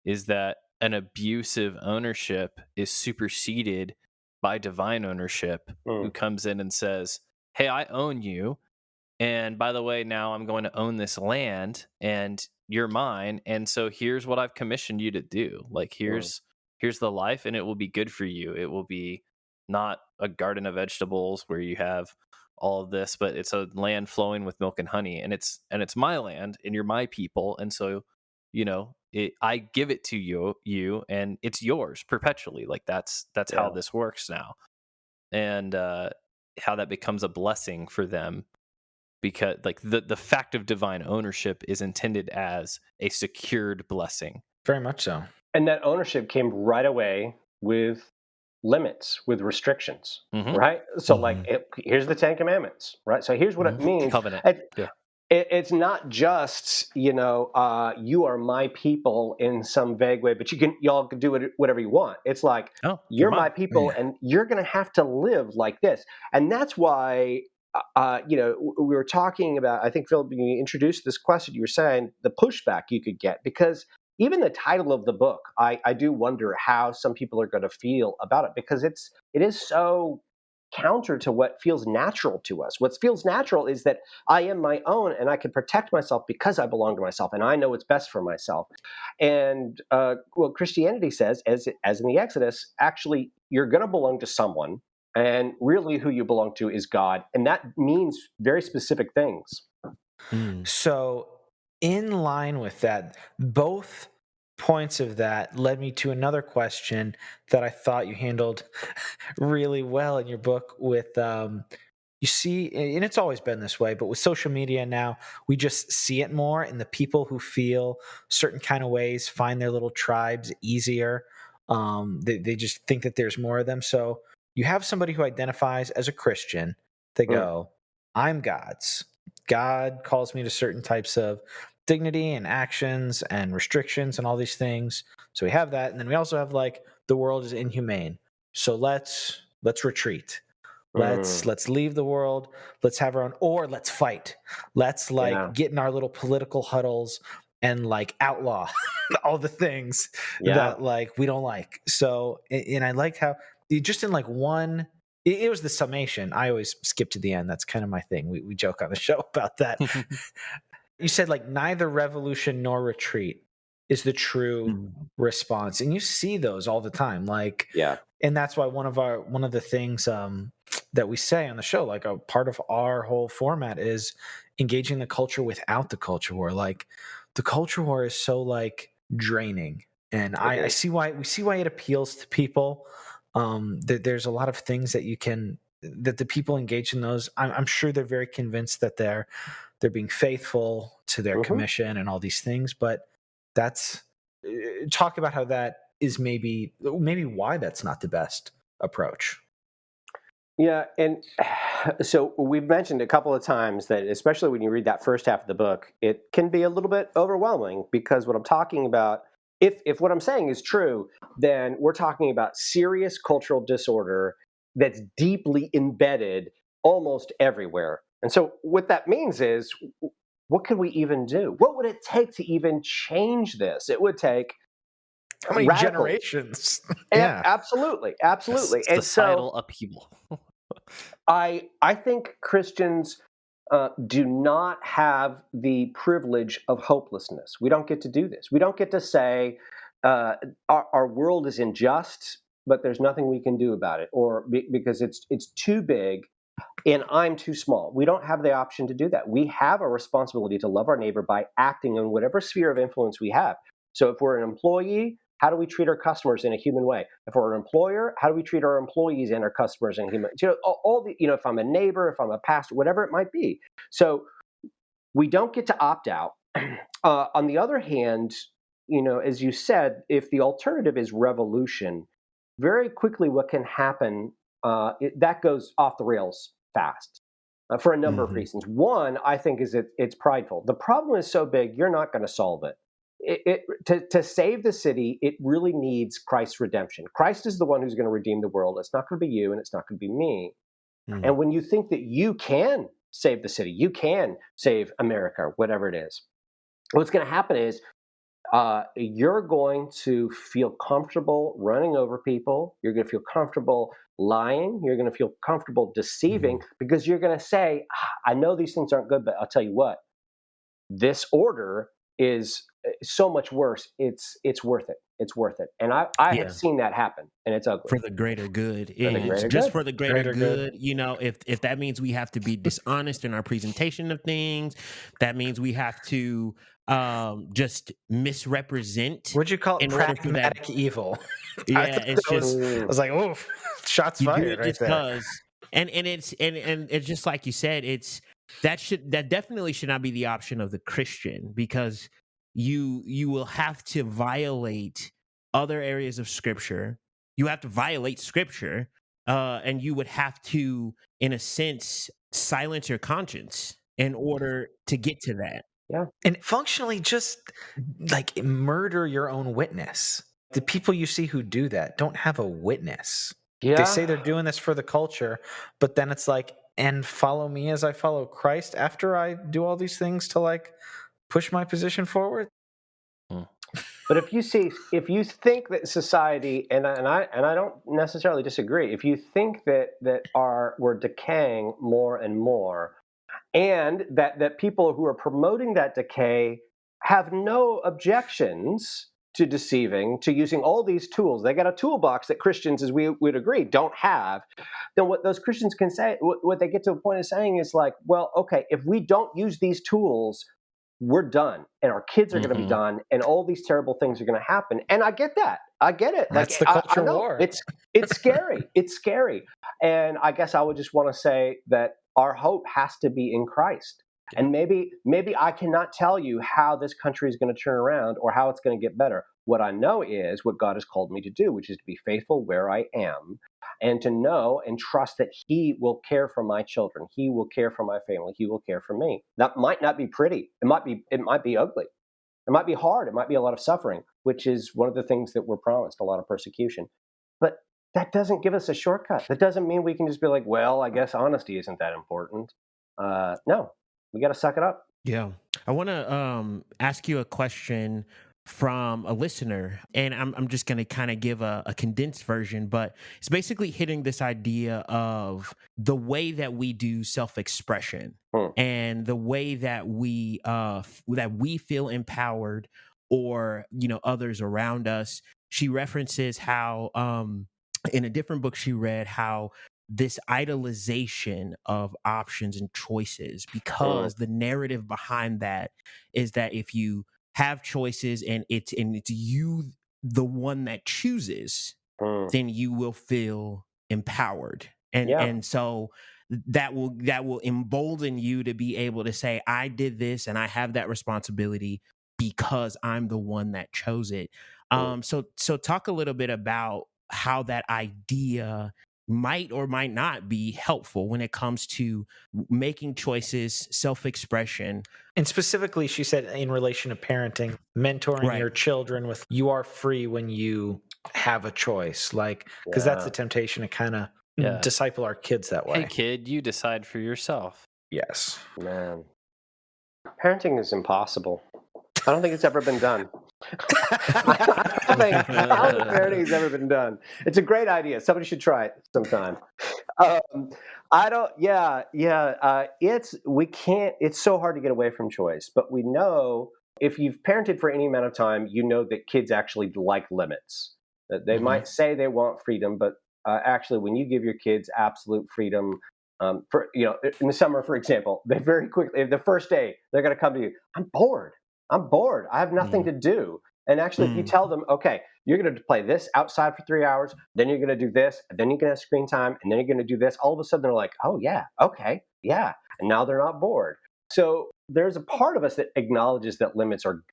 is that an abusive ownership is superseded by divine ownership, who comes in and says, hey, I own you. And by the way, now I'm going to own this land and you're mine. And so here's what I've commissioned you to do. Like, here's the life, and it will be good for you. It will be not a garden of vegetables where you have all of this, but it's a land flowing with milk and honey, and it's my land, and you're my people. And so, I give it to you, and it's yours perpetually. Like that's how this works now. And how that becomes a blessing for them, because like the fact of divine ownership is intended as a secured blessing. Very much so. And that ownership came right away with limits, with restrictions, right? So here's the 10 Commandments, right? So here's what it means. Covenant. It's not just, you are my people in some vague way, but y'all can do whatever you want. It's like, you're my people, and you're going to have to live like this. And that's why, we were talking about, I think, Phil, when you introduced this question, you were saying the pushback you could get, because even the title of the book, I do wonder how some people are going to feel about it, because it is so counter to what feels natural to us. What feels natural is that I am my own, and I can protect myself because I belong to myself, and I know what's best for myself. And Christianity says, as in the Exodus, actually, you're going to belong to someone, and really who you belong to is God, and that means very specific things. So, in line with that, both points of that led me to another question that I thought you handled really well in your book with, you see, and it's always been this way, but with social media now, we just see it more, and the people who feel certain kind of ways find their little tribes easier. They just think that there's more of them. So you have somebody who identifies as a Christian. They go, I'm God's. God calls me to certain types of dignity and actions and restrictions and all these things. So we have that. And then we also have like, the world is inhumane. So let's retreat. Let's leave the world. Let's have our own, or let's fight. Let's get in our little political huddles and like outlaw all the things that like we don't like. So, and I like how just in like one, it was the summation. I always skip to the end. That's kind of my thing. We joke on the show about that. You said like neither revolution nor retreat is the true response, and you see those all the time. Like, and that's why one of the things that we say on the show, like a part of our whole format, is engaging the culture without the culture war. Like, the culture war is so like draining, and I see why it appeals to people. There's a lot of things that that the people engaged in those, I'm sure they're very convinced that they're being faithful to their commission and all these things, but that's talk about how that is maybe why that's not the best approach. Yeah, and so we've mentioned a couple of times that, especially when you read that first half of the book, it can be a little bit overwhelming, because what I'm talking about, if what I'm saying is true, then we're talking about serious cultural disorder that's deeply embedded almost everywhere. And so what that means is, what could we even do? What would it take to even change this? It would take How many radical. generations? Yeah, absolutely. And Societal upheaval. I think Christians do not have the privilege of hopelessness. We don't get to do this. We don't get to say our world is unjust, but there's nothing we can do about it, or because it's too big and I'm too small. We don't have the option to do that. We have a responsibility to love our neighbor by acting in whatever sphere of influence we have. So if we're an employee, how do we treat our customers in a human way? If we're an employer, how do we treat our employees and our customers in a human? All the, if I'm a neighbor, if I'm a pastor, whatever it might be. So we don't get to opt out. On the other hand, as you said, if the alternative is revolution, very quickly what can happen, that goes off the rails fast for a number of reasons. One, I think, is it's prideful. The problem is so big, you're not going to solve it. To save the city, it really needs Christ's redemption. Christ is the one who's going to redeem the world. It's not going to be you, and it's not going to be me. And when you think that you can save the city, you can save America, whatever it is, what's going to happen is you're going to feel comfortable running over people. You're going to feel comfortable lying. You're going to feel comfortable deceiving because you're going to say, I know these things aren't good, but I'll tell you what, this order is so much worse. It's worth it. It's worth it. And I have seen that happen, and it's ugly. For the greater good. For the greater good. If that means we have to be dishonest in our presentation of things, that means we have to just misrepresent. What'd you call it? Pragmatic evil. Yeah, I was like, oh, shots fired right there. And it's just like you said, that definitely should not be the option of the Christian, because you will have to violate other areas of Scripture. You have to violate Scripture, and you would have to, in a sense, silence your conscience in order to get to that. Yeah. And functionally just like murder your own witness. The people you see who do that don't have a witness. Yeah. They say they're doing this for the culture, but then it's like, and follow me as I follow Christ after I do all these things to like push my position forward. But if you think that society, and I don't necessarily disagree, if you think that we're decaying more and more, and that people who are promoting that decay have no objections to deceiving, to using all these tools, they got a toolbox that Christians, as we would agree, don't have, then what those Christians can say, what they get to a point of saying is like, well, okay, if we don't use these tools, we're done, and our kids are going to be done, and all these terrible things are going to happen. And I get that. I get it. That's the culture war. It's scary. It's scary. And I guess I would just want to say that our hope has to be in Christ. And maybe I cannot tell you how this country is going to turn around or how it's going to get better. What I know is what God has called me to do, which is to be faithful where I am, and to know and trust that He will care for my children. He will care for my family. He will care for me. That might not be pretty. It might be ugly. It might be hard. It might be a lot of suffering, which is one of the things that we're promised, a lot of persecution. But that doesn't give us a shortcut. That doesn't mean we can just be like, well, I guess honesty isn't that important. No, we got to suck it up. Yeah. I want to ask you a question from a listener, and I'm just going to kind of give a condensed version, but it's basically hitting this idea of the way that we do self-expression and the way that we feel empowered, or others around us. She references how in a different book she read how this idolization of options and choices, because the narrative behind that is that if you have choices and it's you the one that chooses, then you will feel empowered, and so that will embolden you to be able to say, I did this and I have that responsibility because I'm the one that chose it. So talk a little bit about how that idea might or might not be helpful when it comes to making choices, self-expression. And specifically, she said in relation to parenting, mentoring your children with, you are free when you have a choice, like, because that's the temptation to kind of disciple our kids that way. Hey kid, you decide for yourself. Yes. Man, parenting is impossible. I don't think it's ever been done. I don't think parenting has ever been done. It's a great idea. Somebody should try it sometime. I don't. Yeah, yeah. It's so hard to get away from choice, but we know if you've parented for any amount of time, you know that kids actually like limits. That they might say they want freedom, but actually, when you give your kids absolute freedom, for in the summer, for example, they very quickly, the first day, they're going to come to you. I'm bored. I have nothing to do. And actually, if you tell them, okay, you're going to play this outside for 3 hours, then you're going to do this, and then you're going to have screen time, and then you're going to do this, all of a sudden they're like, oh, yeah, okay, yeah. And now they're not bored. So there's a part of us that acknowledges that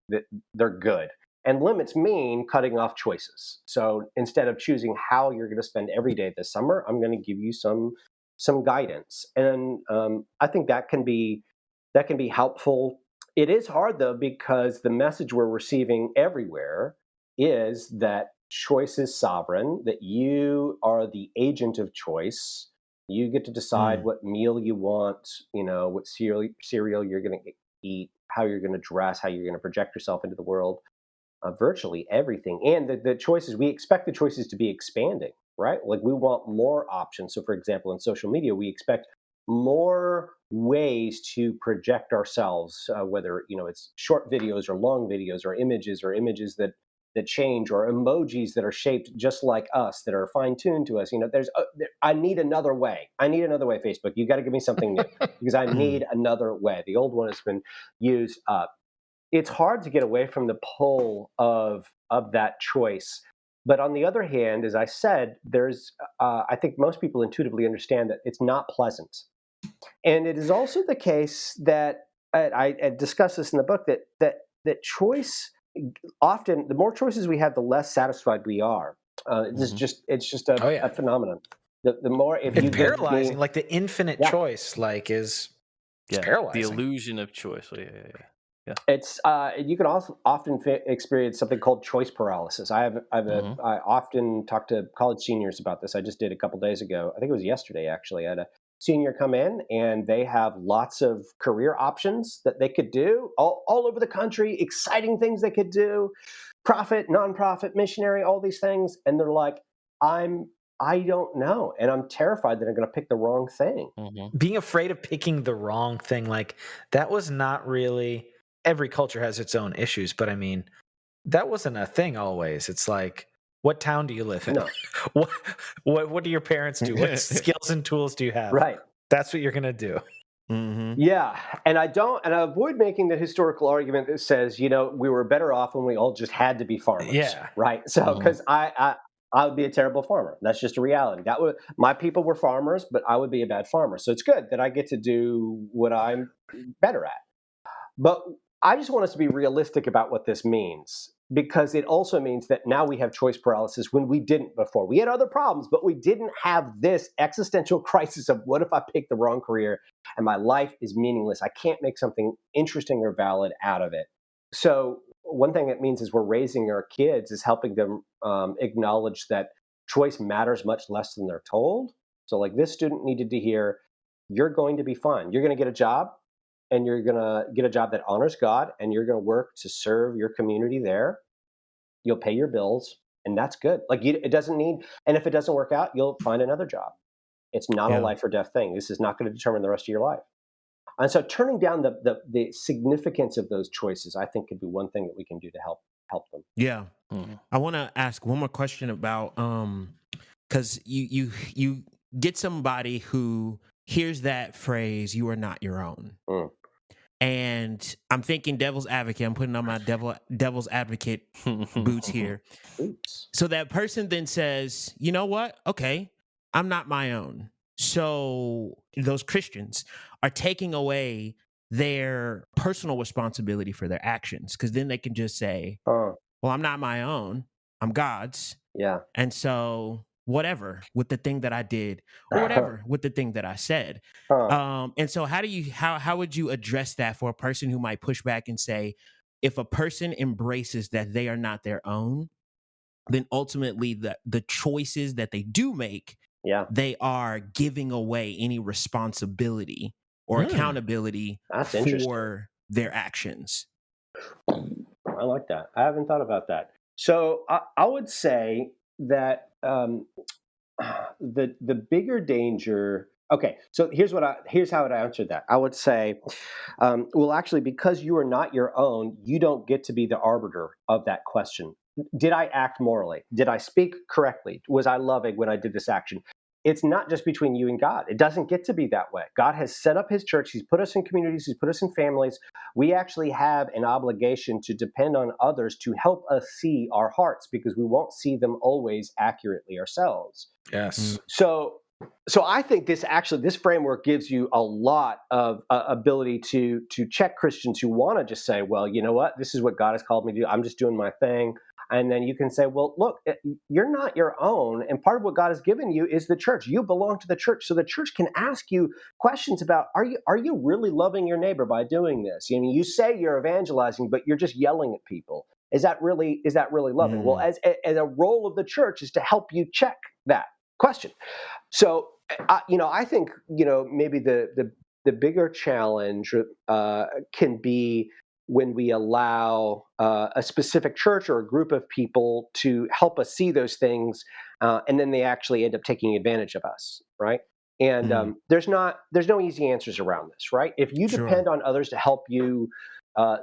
that they're good. And limits mean cutting off choices. So instead of choosing how you're going to spend every day this summer, I'm going to give you some guidance. And I think that can be helpful. It is hard, though, because the message we're receiving everywhere is that choice is sovereign, that you are the agent of choice. You get to decide what meal you want, what cereal you're going to eat, how you're going to dress, how you're going to project yourself into the world, virtually everything. And the choices, we expect the choices to be expanding, right? Like we want more options. So, for example, in social media, we expect more ways to project ourselves, whether it's short videos or long videos or images that change, or emojis that are shaped just like us, that are fine-tuned to us. I need another way. Facebook, you got to give me something new because I need another way. The old one has been used up. It's hard to get away from the pull of that choice. But on the other hand, as I said, I think most people intuitively understand that it's not pleasant. And it is also the case that I discuss this in the book, that choice, often the more choices we have, the less satisfied we are. It's just a phenomenon. The more, if it's paralyzing, like the infinite choice, is paralyzing. The illusion of choice. Yeah. It's you can also often experience something called choice paralysis. I often talk to college seniors about this. I just did a couple days ago. I think it was yesterday, actually. I had a senior come in, and they have lots of career options that they could do all over the country, exciting things they could do, profit, nonprofit, missionary, all these things. And they're like, I don't know. And I'm terrified that I'm going to pick the wrong thing. Being afraid of picking the wrong thing, that was not really, every culture has its own issues, but I mean, that wasn't a thing always. It's like, what town do you live in? No. What do your parents do? What skills and tools do you have? Right. That's what you're going to do. Yeah. And I avoid making the historical argument that says, we were better off when we all just had to be farmers. Yeah. Right. So, because I would be a terrible farmer. That's just a reality. My people were farmers, but I would be a bad farmer. So it's good that I get to do what I'm better at. But I just want us to be realistic about what this means, because it also means that now we have choice paralysis when we didn't before. We had other problems, but we didn't have this existential crisis of what if I pick the wrong career and my life is meaningless? I can't make something interesting or valid out of it. So one thing that means is we're raising our kids is helping them acknowledge that choice matters much less than they're told. So like this student needed to hear, you're going to be fine. You're going to get a job. And you're going to get a job that honors God, and you're going to work to serve your community there. You'll pay your bills, and that's good. It doesn't need, and if it doesn't work out, you'll find another job. It's not a life or death thing. This is not going to determine the rest of your life. And so turning down the significance of those choices, I think, could be one thing that we can do to help them. Yeah. I want to ask one more question about, because you get somebody who hears that phrase, you are not your own. And I'm thinking devil's advocate. I'm putting on my devil's advocate boots here. So that person then says, you know what? Okay, I'm not my own. So those Christians are taking away their personal responsibility for their actions, because then they can just say, well, I'm not my own. I'm God's. Yeah. And so whatever with the thing that I did, or whatever with the thing that I said. And so how would you address that for a person who might push back and say, if a person embraces that they are not their own, then ultimately the choices that they do make, they are giving away any responsibility or accountability for their actions. I like that. I haven't thought about that. So I would say that the bigger danger. Okay, so here's how I answered that. I would say, well, actually, because you are not your own, you don't get to be the arbiter of that question. Did I act morally? Did I speak correctly? Was I loving when I did this action? It's not just between you and God. It doesn't get to be that way. God has set up his church. He's put us in communities. He's put us in families. We actually have an obligation to depend on others to help us see our hearts, because we won't see them always accurately ourselves. Yes. So I think this framework gives you a lot of ability to check Christians who want to just say, well, you know what, this is what God has called me to do. I'm just doing my thing. And then you can say, well, look, you're not your own. And part of what God has given you is the church. You belong to the church. So the church can ask you questions about, are you really loving your neighbor by doing this? I mean, you say you're evangelizing, but you're just yelling at people. Is that really loving? Well, as a role of the church is to help you check that question. So, I think, maybe the bigger challenge can be when we allow a specific church or a group of people to help us see those things, and then they actually end up taking advantage of us, right? And there's no easy answers around this, right? If you depend on others to help you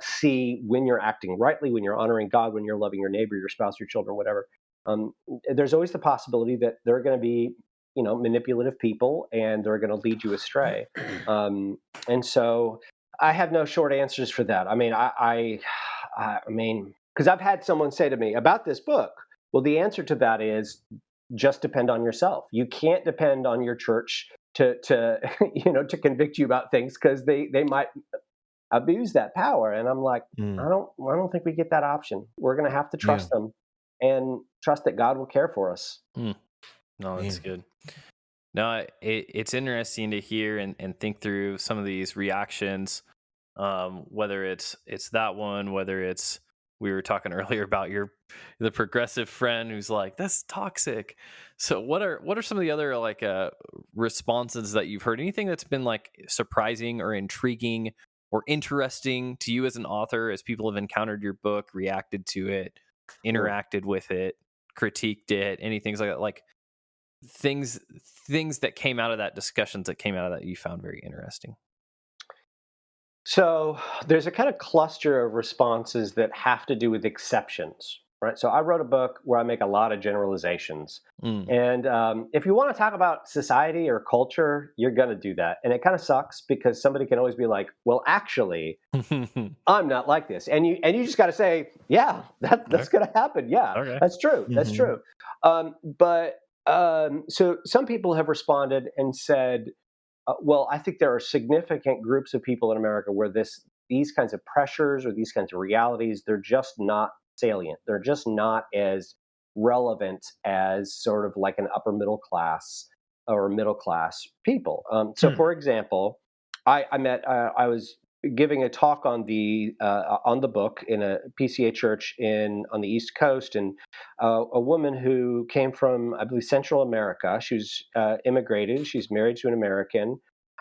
see when you're acting rightly, when you're honoring God, when you're loving your neighbor, your spouse, your children, whatever, there's always the possibility that there are going to be manipulative people, and they're going to lead you astray. And so I have no short answers for that. I mean, because I've had someone say to me about this book, well, the answer to that is just depend on yourself. You can't depend on your church to convict you about things, because they might abuse that power. And I'm like, I don't think we get that option. We're going to have to trust them and trust that God will care for us. No, that's good. No, it's interesting to hear and think through some of these reactions, whether it's that one, whether it's, we were talking earlier about the progressive friend who's like, that's toxic. So what are some of the other responses that you've heard? Anything that's been like surprising or intriguing or interesting to you as an author, as people have encountered your book, reacted to it, interacted with it, critiqued it, anything like that, like things that came out of that, discussions that came out of that you found very interesting? So there's a kind of cluster of responses that have to do with exceptions, right? So I wrote a book where I make a lot of generalizations. And if you want to talk about society or culture, you're going to do that. And it kind of sucks, because somebody can always be like, well, actually, I'm not like this. And you just got to say, yeah, that's going to happen. Yeah, that's true. That's true. So some people have responded and said, well, I think there are significant groups of people in America where these kinds of pressures or these kinds of realities, they're just not salient. They're just not as relevant as sort of like an upper middle class or middle class people. So, for example, I was giving a talk on the book in a PCA church on the East Coast, and a woman who came from, I believe, Central America. She was immigrated. She's married to an American,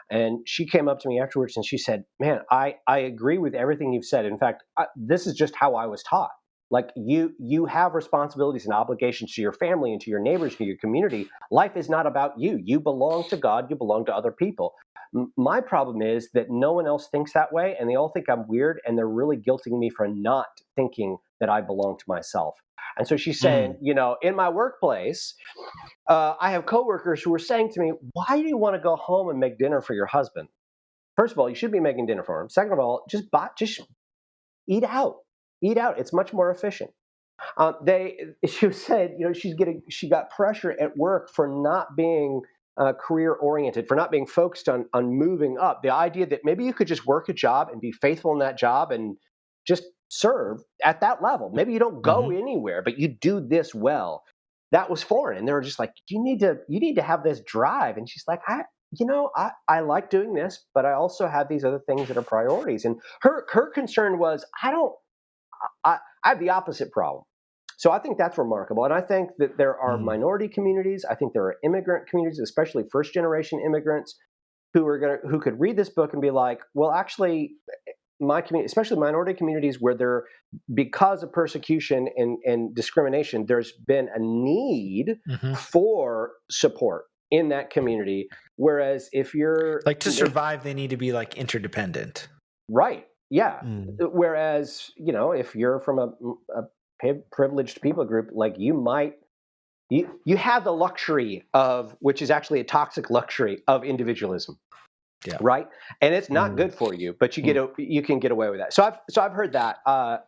and she came up to me afterwards and she said, "Man, I agree with everything you've said. In fact, this is just how I was taught. Like you have responsibilities and obligations to your family and to your neighbors, to your community. Life is not about you. You belong to God. You belong to other people. My problem is that no one else thinks that way, and they all think I'm weird, and they're really guilting me for not thinking that I belong to myself." And so she's saying, in my workplace, I have coworkers who are saying to me, "Why do you want to go home and make dinner for your husband? First of all, you should be making dinner for him. Second of all, just eat out. Eat out. It's much more efficient." She said, she got pressure at work for not being career oriented, for not being focused on moving up. The idea that maybe you could just work a job and be faithful in that job and just serve at that level. Maybe you don't go anywhere, but you do this well. That was foreign. And they were just like, you need to have this drive. And she's like, I like doing this, but I also have these other things that are priorities. And her concern was, I have the opposite problem. So I think that's remarkable. And I think that there are minority communities. I think there are immigrant communities, especially first generation immigrants, who could read this book and be like, well, actually, my community, especially minority communities, where because of persecution and discrimination, there's been a need for support in that community. Whereas if you're like to survive, they need to be like interdependent. Right. Yeah. Whereas, if you're from a privileged people group, like you have the luxury of, which is actually a toxic luxury of individualism. Yeah. Right. And it's not good for you, but you can get away with that. So I've heard that.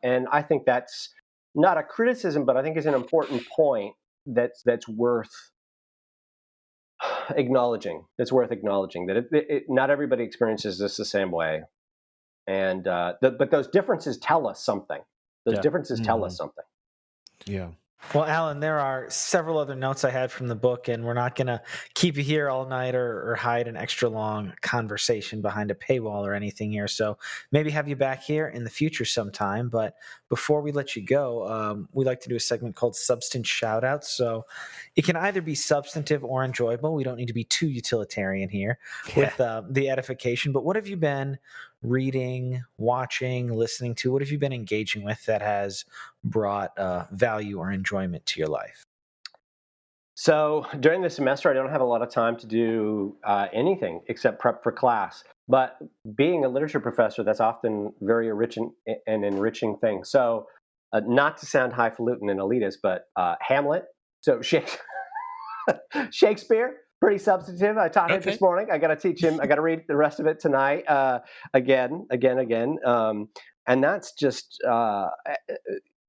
And I think that's not a criticism, but I think it's an important point that's worth acknowledging. That's worth acknowledging that not everybody experiences this the same way. And but those differences tell us something. Those differences tell us something. Yeah. Well, Alan, there are several other notes I had from the book, and we're not going to keep you here all night or hide an extra long conversation behind a paywall or anything here. So maybe have you back here in the future sometime. But before we let you go, we like to do a segment called Substantive Shoutouts. So it can either be substantive or enjoyable. We don't need to be too utilitarian here with the edification. But what have you been reading, watching, listening to? What have you been engaging with that has brought value or enjoyment to your life? So during the semester, I don't have a lot of time to do anything except prep for class. But being a literature professor, that's often very and enriching thing. So not to sound highfalutin and elitist, but Hamlet. So Shakespeare, pretty substantive. I taught him this morning. I got to teach him. I got to read the rest of it tonight again. And that's just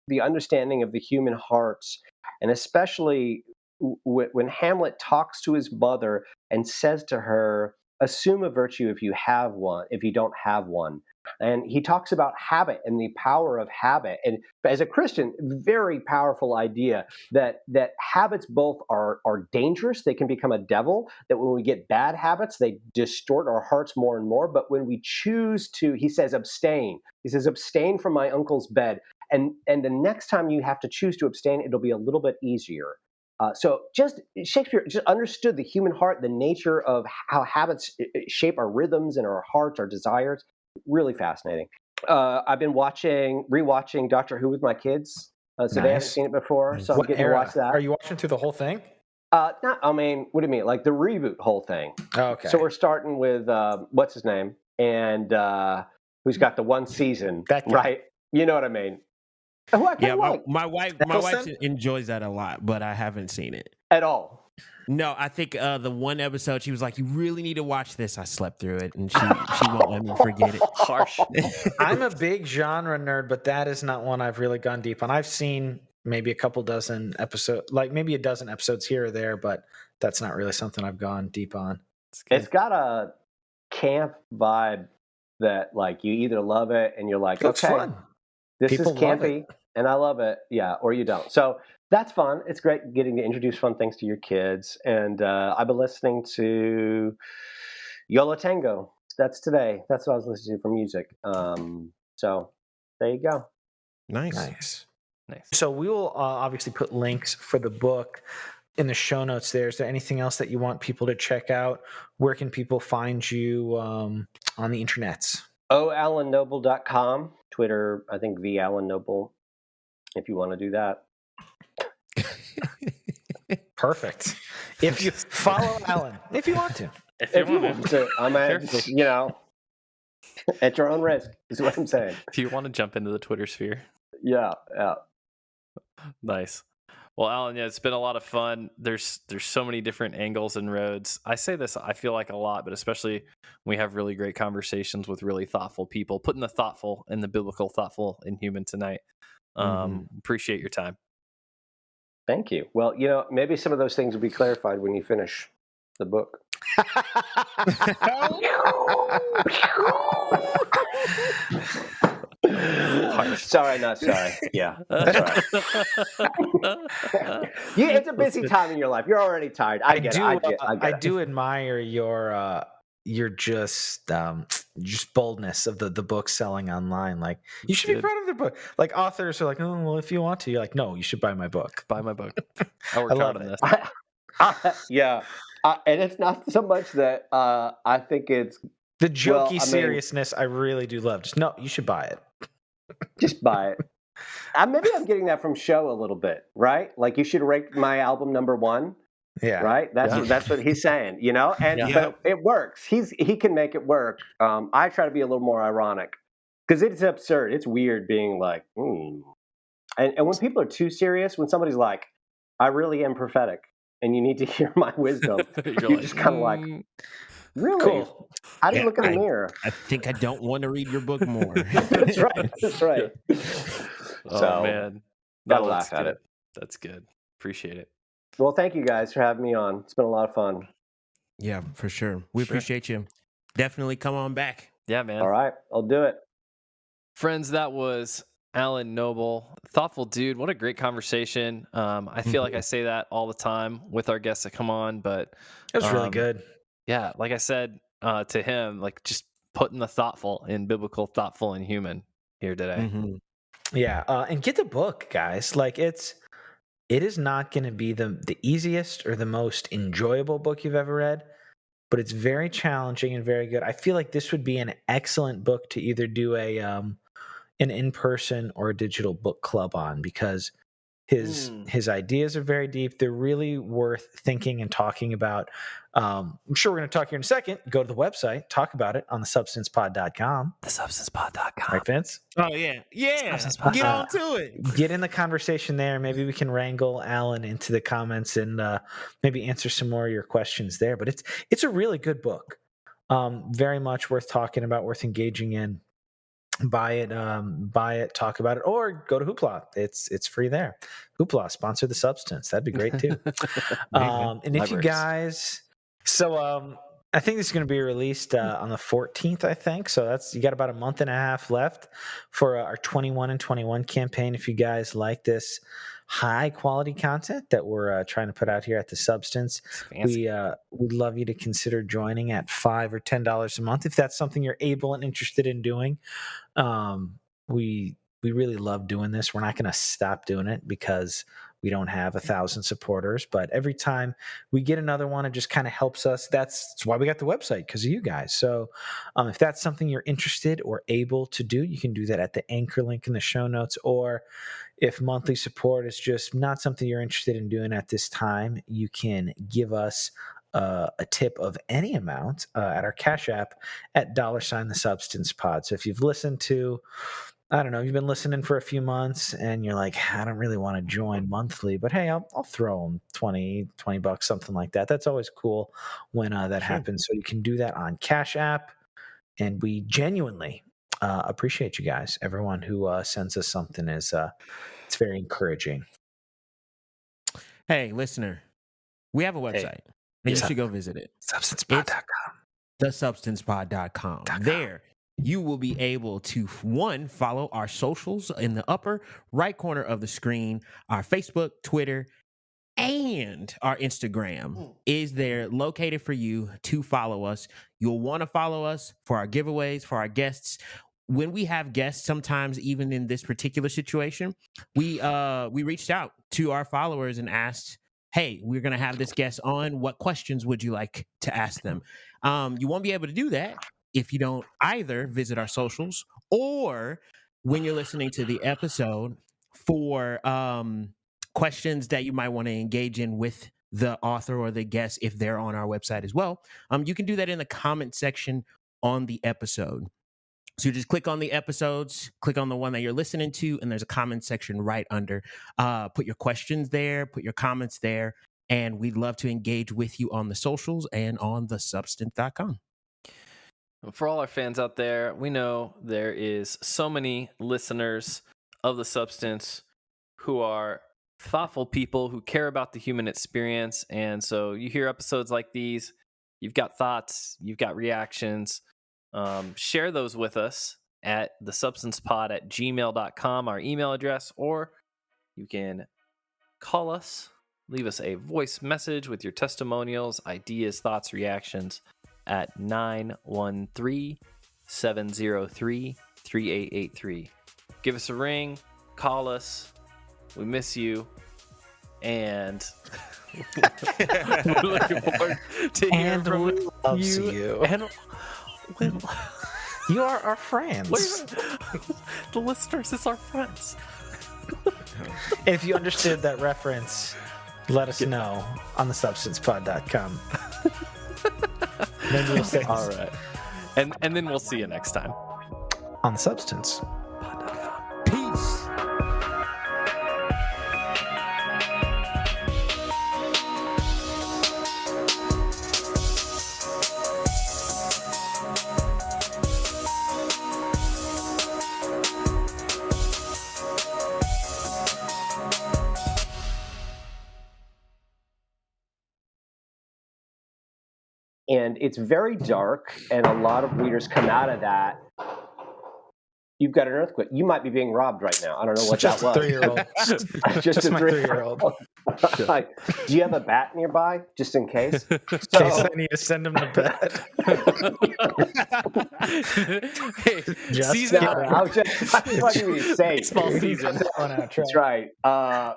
the understanding of the human hearts, and especially when Hamlet talks to his mother and says to her, assume a virtue if you have one, if you don't have one. And he talks about habit and the power of habit. And as a Christian, very powerful idea that habits both are dangerous. They can become a devil, that when we get bad habits, they distort our hearts more and more. But when we choose to, he says, abstain. He says, abstain from my uncle's bed. And the next time you have to choose to abstain, it'll be a little bit easier. So Shakespeare just understood the human heart, the nature of how habits shape our rhythms and our hearts, our desires. Really fascinating. I've been rewatching Doctor Who with my kids. So they haven't seen it before, so I'm getting to watch that. Are you watching through the whole thing? What do you mean? Like the reboot whole thing? Oh, okay. So we're starting with what's his name, and who's got the one season, right? You know what I mean? My wife enjoys that a lot, but I haven't seen it at all. No, I think the one episode she was like, "You really need to watch this." I slept through it, and she won't let me forget it. Harsh. I'm a big genre nerd, but that is not one I've really gone deep on. I've seen maybe a couple dozen episodes, like maybe a dozen episodes here or there, but that's not really something I've gone deep on. It's got a camp vibe that, like, you either love it and you're like, It's fun. This is campy, and I love it. Yeah, or you don't. So that's fun. It's great getting to introduce fun things to your kids. And I've been listening to Lo Tengo. That's today. That's what I was listening to for music. So there you go. Nice. So we will obviously put links for the book in the show notes there. Is there anything else that you want people to check out? Where can people find you on the internets? alannoble.com. Twitter, I think the Alan Noble, if you want to do that. Perfect. If you follow Alan, if you want to. If you want to. I'm at, at your own risk, is what I'm saying. If you want to jump into the Twitter sphere. Yeah. Nice. Well, Alan, it's been a lot of fun. There's so many different angles and roads. I say this, I feel like a lot, but especially when we have really great conversations with really thoughtful people, putting the thoughtful and the biblical thoughtful in human tonight. Appreciate your time. Thank you. Well, maybe some of those things will be clarified when you finish the book. Sorry, not sorry. Yeah, that's right. It's a busy time in your life. You're already tired. I get it. I do admire your just boldness of the book selling online. Like, you should be proud of the book. Like, authors are like, oh, well, if you want to, you're like, no, you should buy my book. Buy my book. I worked hard on this. Yeah. And it's not so much that I think it's The jokey I mean- seriousness, I really do love. Just no, you should buy it. Just buy it. Maybe I'm getting that from Show a little bit, right? Like you should rank my album number 1. Yeah. Right. That's what he's saying, you know, and Yeah. but it works. He can make it work. I try to be a little more ironic because it's absurd. It's weird being like, and when people are too serious, when somebody's like, I really am prophetic and you need to hear my wisdom, you're just kind of like, really? Cool. How do you look in the mirror? I think I don't want to read your book more. That's right. That's right. Oh, So, man. gotta No, laugh that's at good. it. That's good. Appreciate it. Well, thank you guys for having me on. It's been a lot of fun. Yeah, for sure. We appreciate you. Definitely come on back. Yeah, man. All right. I'll do it. Friends, that was Alan Noble. Thoughtful dude. What a great conversation. I feel like I say that all the time with our guests that come on, but It was really good. yeah, like I said to him, like just putting the thoughtful in biblical, thoughtful, and human here today. Mhm. Yeah, and get the book, guys. Like it is not going to be the easiest or the most enjoyable book you've ever read, but it's very challenging and very good. I feel like this would be an excellent book to either do an in-person or a digital book club on, because his ideas are very deep. They're really worth thinking and talking about. I'm sure we're going to talk here in a second. Go to the website, talk about it on thesubstancepod.com. Thesubstancepod.com. Right, Vince? Oh, yeah. Yeah. Get on to it. Get in the conversation there. Maybe we can wrangle Alan into the comments and maybe answer some more of your questions there. But it's a really good book. Very much worth talking about, worth engaging in. Buy it, talk about it, or go to Hoopla. It's free there. Hoopla, sponsor the Substance. That'd be great too. And if you guys, I think this is going to be released on the 14th, I think. So you got about a month and a half left for our 21 and 21 campaign. If you guys like this high quality content that we're trying to put out here at the Substance, we would love you to consider joining at $5 or $10 a month if that's something you're able and interested in doing. We really love doing this. We're not going to stop doing it because we don't have 1,000 supporters, but every time we get another one, it just kind of helps us. That's why we got the website, because of you guys. So if that's something you're interested or able to do, you can do that at the anchor link in the show notes. Or if monthly support is just not something you're interested in doing at this time, you can give us a tip of any amount at our Cash App at $the Substance Pod. So if you've listened to, I don't know, you've been listening for a few months and you're like, I don't really want to join monthly, but hey, I'll throw them $20, something like that. That's always cool when that happens. So you can do that on Cash App, and we genuinely appreciate you guys. Everyone who sends us something it's very encouraging. Hey, listener, we have a website. And you should go visit it. Substancepod.com. Thesubstancepod.com. There, you will be able to, one, follow our socials in the upper right corner of the screen. Our Facebook, Twitter, and our Instagram is there located for you to follow us. You'll want to follow us for our giveaways, for our guests. When we have guests, sometimes even in this particular situation, we reached out to our followers and asked, hey, we're going to have this guest on. What questions would you like to ask them? You won't be able to do that if you don't either visit our socials, or when you're listening to the episode for questions that you might want to engage in with the author or the guest if they're on our website as well. You can do that in the comment section on the episode. So you just click on the episodes, click on the one that you're listening to, and there's a comment section right under. Put your questions there, put your comments there, and we'd love to engage with you on the socials and on thesubstance.com. For all our fans out there, we know there is so many listeners of The Substance who are thoughtful people who care about the human experience. And so you hear episodes like these, you've got thoughts, you've got reactions. Share those with us at thesubstancepod@gmail.com, our email address, or you can call us, leave us a voice message with your testimonials, ideas, thoughts, reactions at 913-703-3883. Give us a ring, call us. We miss you, and we're looking forward to hearing from you. And You are our friends. The listeners is our friends. If you understood that reference, let us know on the substancepod.com. Maybe we'll say All right. And then we'll see you next time. on the substance. Peace. And it's very dark, and a lot of readers come out of that. You've got an earthquake. You might be being robbed right now. I don't know what Just that a was. 3-year-old. Just a my 3-year-old. Like, do you have a bat nearby, just in case? In case I need to send him to bed. Hey, Just season get I just want you to say baseball season. that one out, Trey. That's right.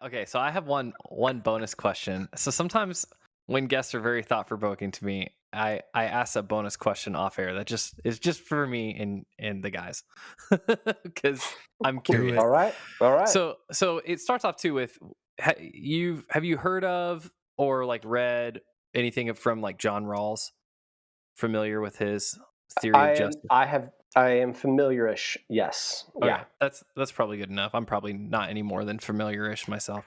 Okay, so I have one bonus question. So sometimes when guests are very thought provoking to me, I ask a bonus question off air that just is just for me and the guys because I'm curious. All right. So it starts off too with have you heard of or like read anything from like John Rawls? Familiar with his theory of justice? I am familiar-ish. Yes. Okay, Yeah. that's probably good enough. I'm probably not any more than familiar-ish myself.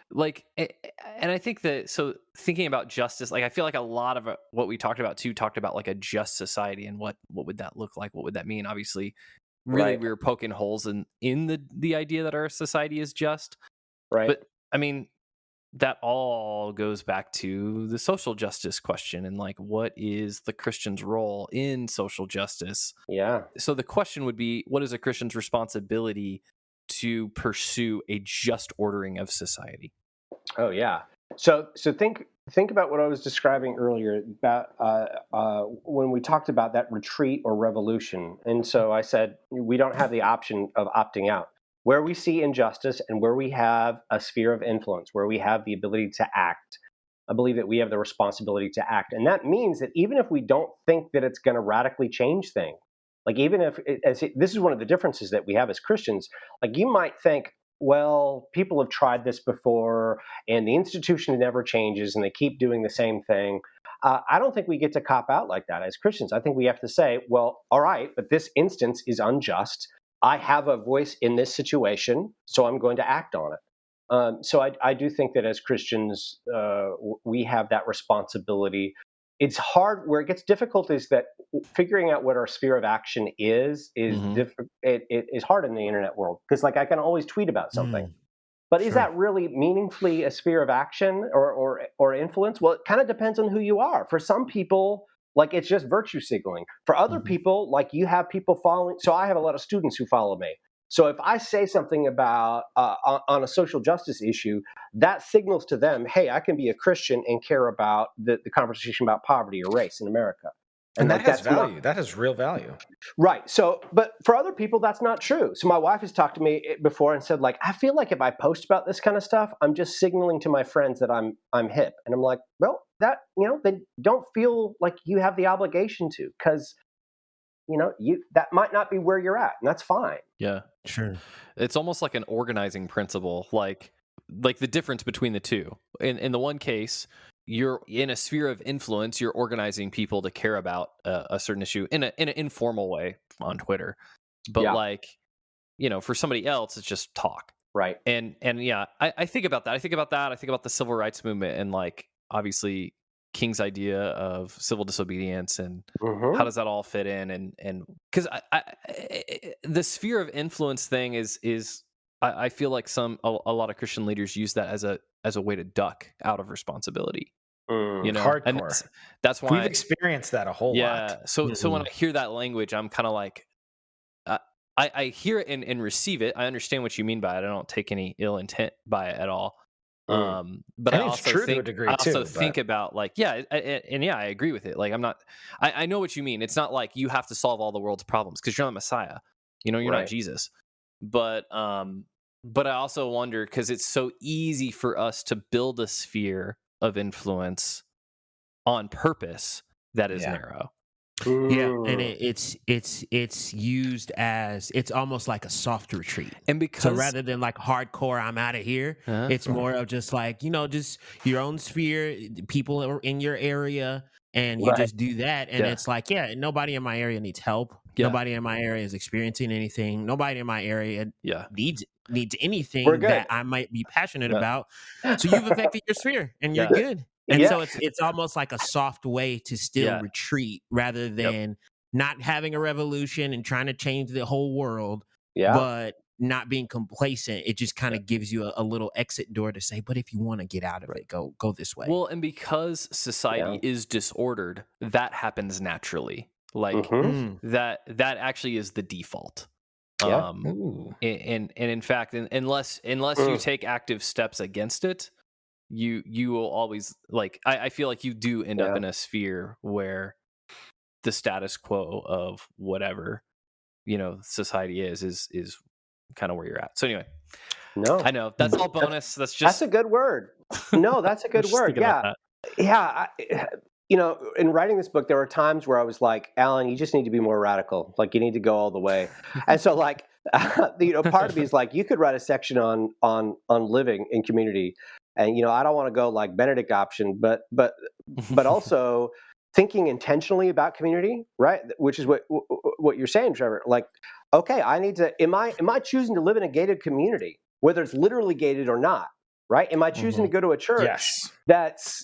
Like, and I think that, so thinking about justice, like I feel like a lot of what we talked about too talked about like a just society and what would that look like? What would that mean? Obviously, really, Right. we were poking holes in the idea that our society is just. Right. But I mean, that all goes back to the social justice question and like, what is the Christian's role in social justice? Yeah. So the question would be, what is a Christian's responsibility to pursue a just ordering of society? Oh yeah. So think about what I was describing earlier about when we talked about that retreat or revolution. And so I said we don't have the option of opting out. Where we see injustice and where we have a sphere of influence, where we have the ability to act, I believe that we have the responsibility to act. And that means that even if we don't think that it's going to radically change things, like even if this is one of the differences that we have as Christians, like you might think, well, people have tried this before and the institution never changes and they keep doing the same thing. I don't think we get to cop out like that as Christians. I think we have to say, well, all right, but this instance is unjust. I have a voice in this situation, so I'm going to act on it. So I do think that as Christians, we have that responsibility. It's hard. Where it gets difficult is that figuring out what our sphere of action is it is hard in the internet world, because like I can always tweet about something, but is that really meaningfully a sphere of action or influence? Well, it kind of depends on who you are. For some people, like it's just virtue signaling. For other people, like you have people following. So I have a lot of students who follow me. So if I say something about on a social justice issue, that signals to them, hey, I can be a Christian and care about the conversation about poverty or race in America. And that like, has value. That has real value. Right. So, but for other people, that's not true. So my wife has talked to me before and said, like, I feel like if I post about this kind of stuff, I'm just signaling to my friends that I'm hip. And I'm like, well, that, they don't feel like you have the obligation to, because, that might not be where you're at, and that's fine. Yeah, Sure. It's almost like an organizing principle, like the difference between the two. In the one case, you're in a sphere of influence, you're organizing people to care about a certain issue in an informal way on Twitter. But for somebody else, it's just talk. Right. And yeah, I think about that. I think about the civil rights movement and like obviously King's idea of civil disobedience and how does that all fit in? And because the sphere of influence thing is I feel like a lot of Christian leaders use that as a way to duck out of responsibility. Hardcore. And that's why we've experienced that a whole lot. So when I hear that language, I'm kind of like, I hear it and receive it. I understand what you mean by it. I don't take any ill intent by it at all. But I also true think, to a degree think about like, I agree with it. Like I know what you mean. It's not like you have to solve all the world's problems because you're not Messiah. You're not Jesus. But But I also wonder, because it's so easy for us to build a sphere of influence on purpose that is narrow. Yeah, and it's used as, it's almost like a soft retreat. And because So rather than like hardcore, I'm out of here, it's more of just like, just your own sphere, people are in your area, and you just do that. And it's like, nobody in my area needs help. Nobody in my area is experiencing anything. Nobody in my area needs anything that I might be passionate about. So you've affected your sphere, and you're good. And so it's almost like a soft way to still retreat, rather than not having a revolution and trying to change the whole world, but not being complacent. It just kind of gives you a little exit door to say, but if you want to get out of it, go this way. Well, and because society is disordered, that happens naturally. Like that actually is the default. And in fact, unless you take active steps against it, you will always, like, I feel like you do end up in a sphere where the status quo of whatever society is kind of where you're at. So anyway, I know that's all bonus. That's a good word. No, that's a good word. In writing this book, there were times where I was like, Alan, you just need to be more radical. Like, you need to go all the way. And so, like, part of me is like, you could write a section on living in community. And, I don't want to go like Benedict option, but also thinking intentionally about community, right? Which is what you're saying, Trevor. Like, okay, I need to, am I choosing to live in a gated community, whether it's literally gated or not, right? Am I choosing to go to a church that's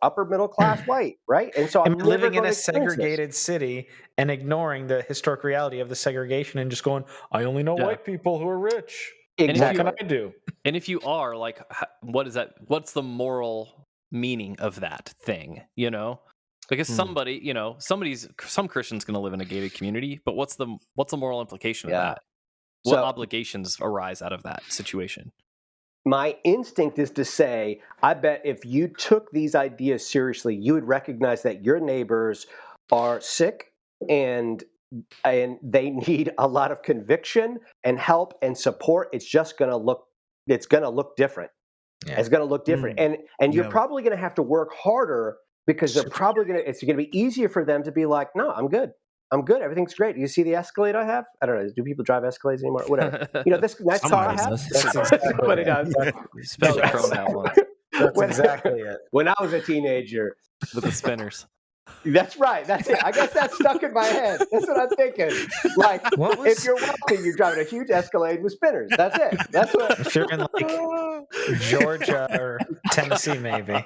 upper middle class white, right? And so I'm living in a segregated city and ignoring the historic reality of the segregation and just going, I only know white people who are rich. Exactly. What can I do? And if you are, like, what is that? What's the moral meaning of that thing? Because some Christian's going to live in a gated community, but what's the moral implication of that? What obligations arise out of that situation? My instinct is to say, I bet if you took these ideas seriously, you would recognize that your neighbors are sick and they need a lot of conviction and help and support. It's going to look different. It's going to look different. And you're probably going to have to work harder, because it's going to be easier for them to be like, no, I'm good. Everything's great. Do you see the Escalade I have? I don't know. Do people drive Escalades anymore? Whatever. This nice car I have? That's exactly what it does. Special pronoun one. That's exactly it. When I was a teenager. With the spinners. That's right. That's it. I guess that's stuck in my head. That's what I'm thinking. Like, if you're wealthy, you're driving a huge Escalade with spinners. That's it. That's what. If you're in like Georgia or Tennessee, maybe.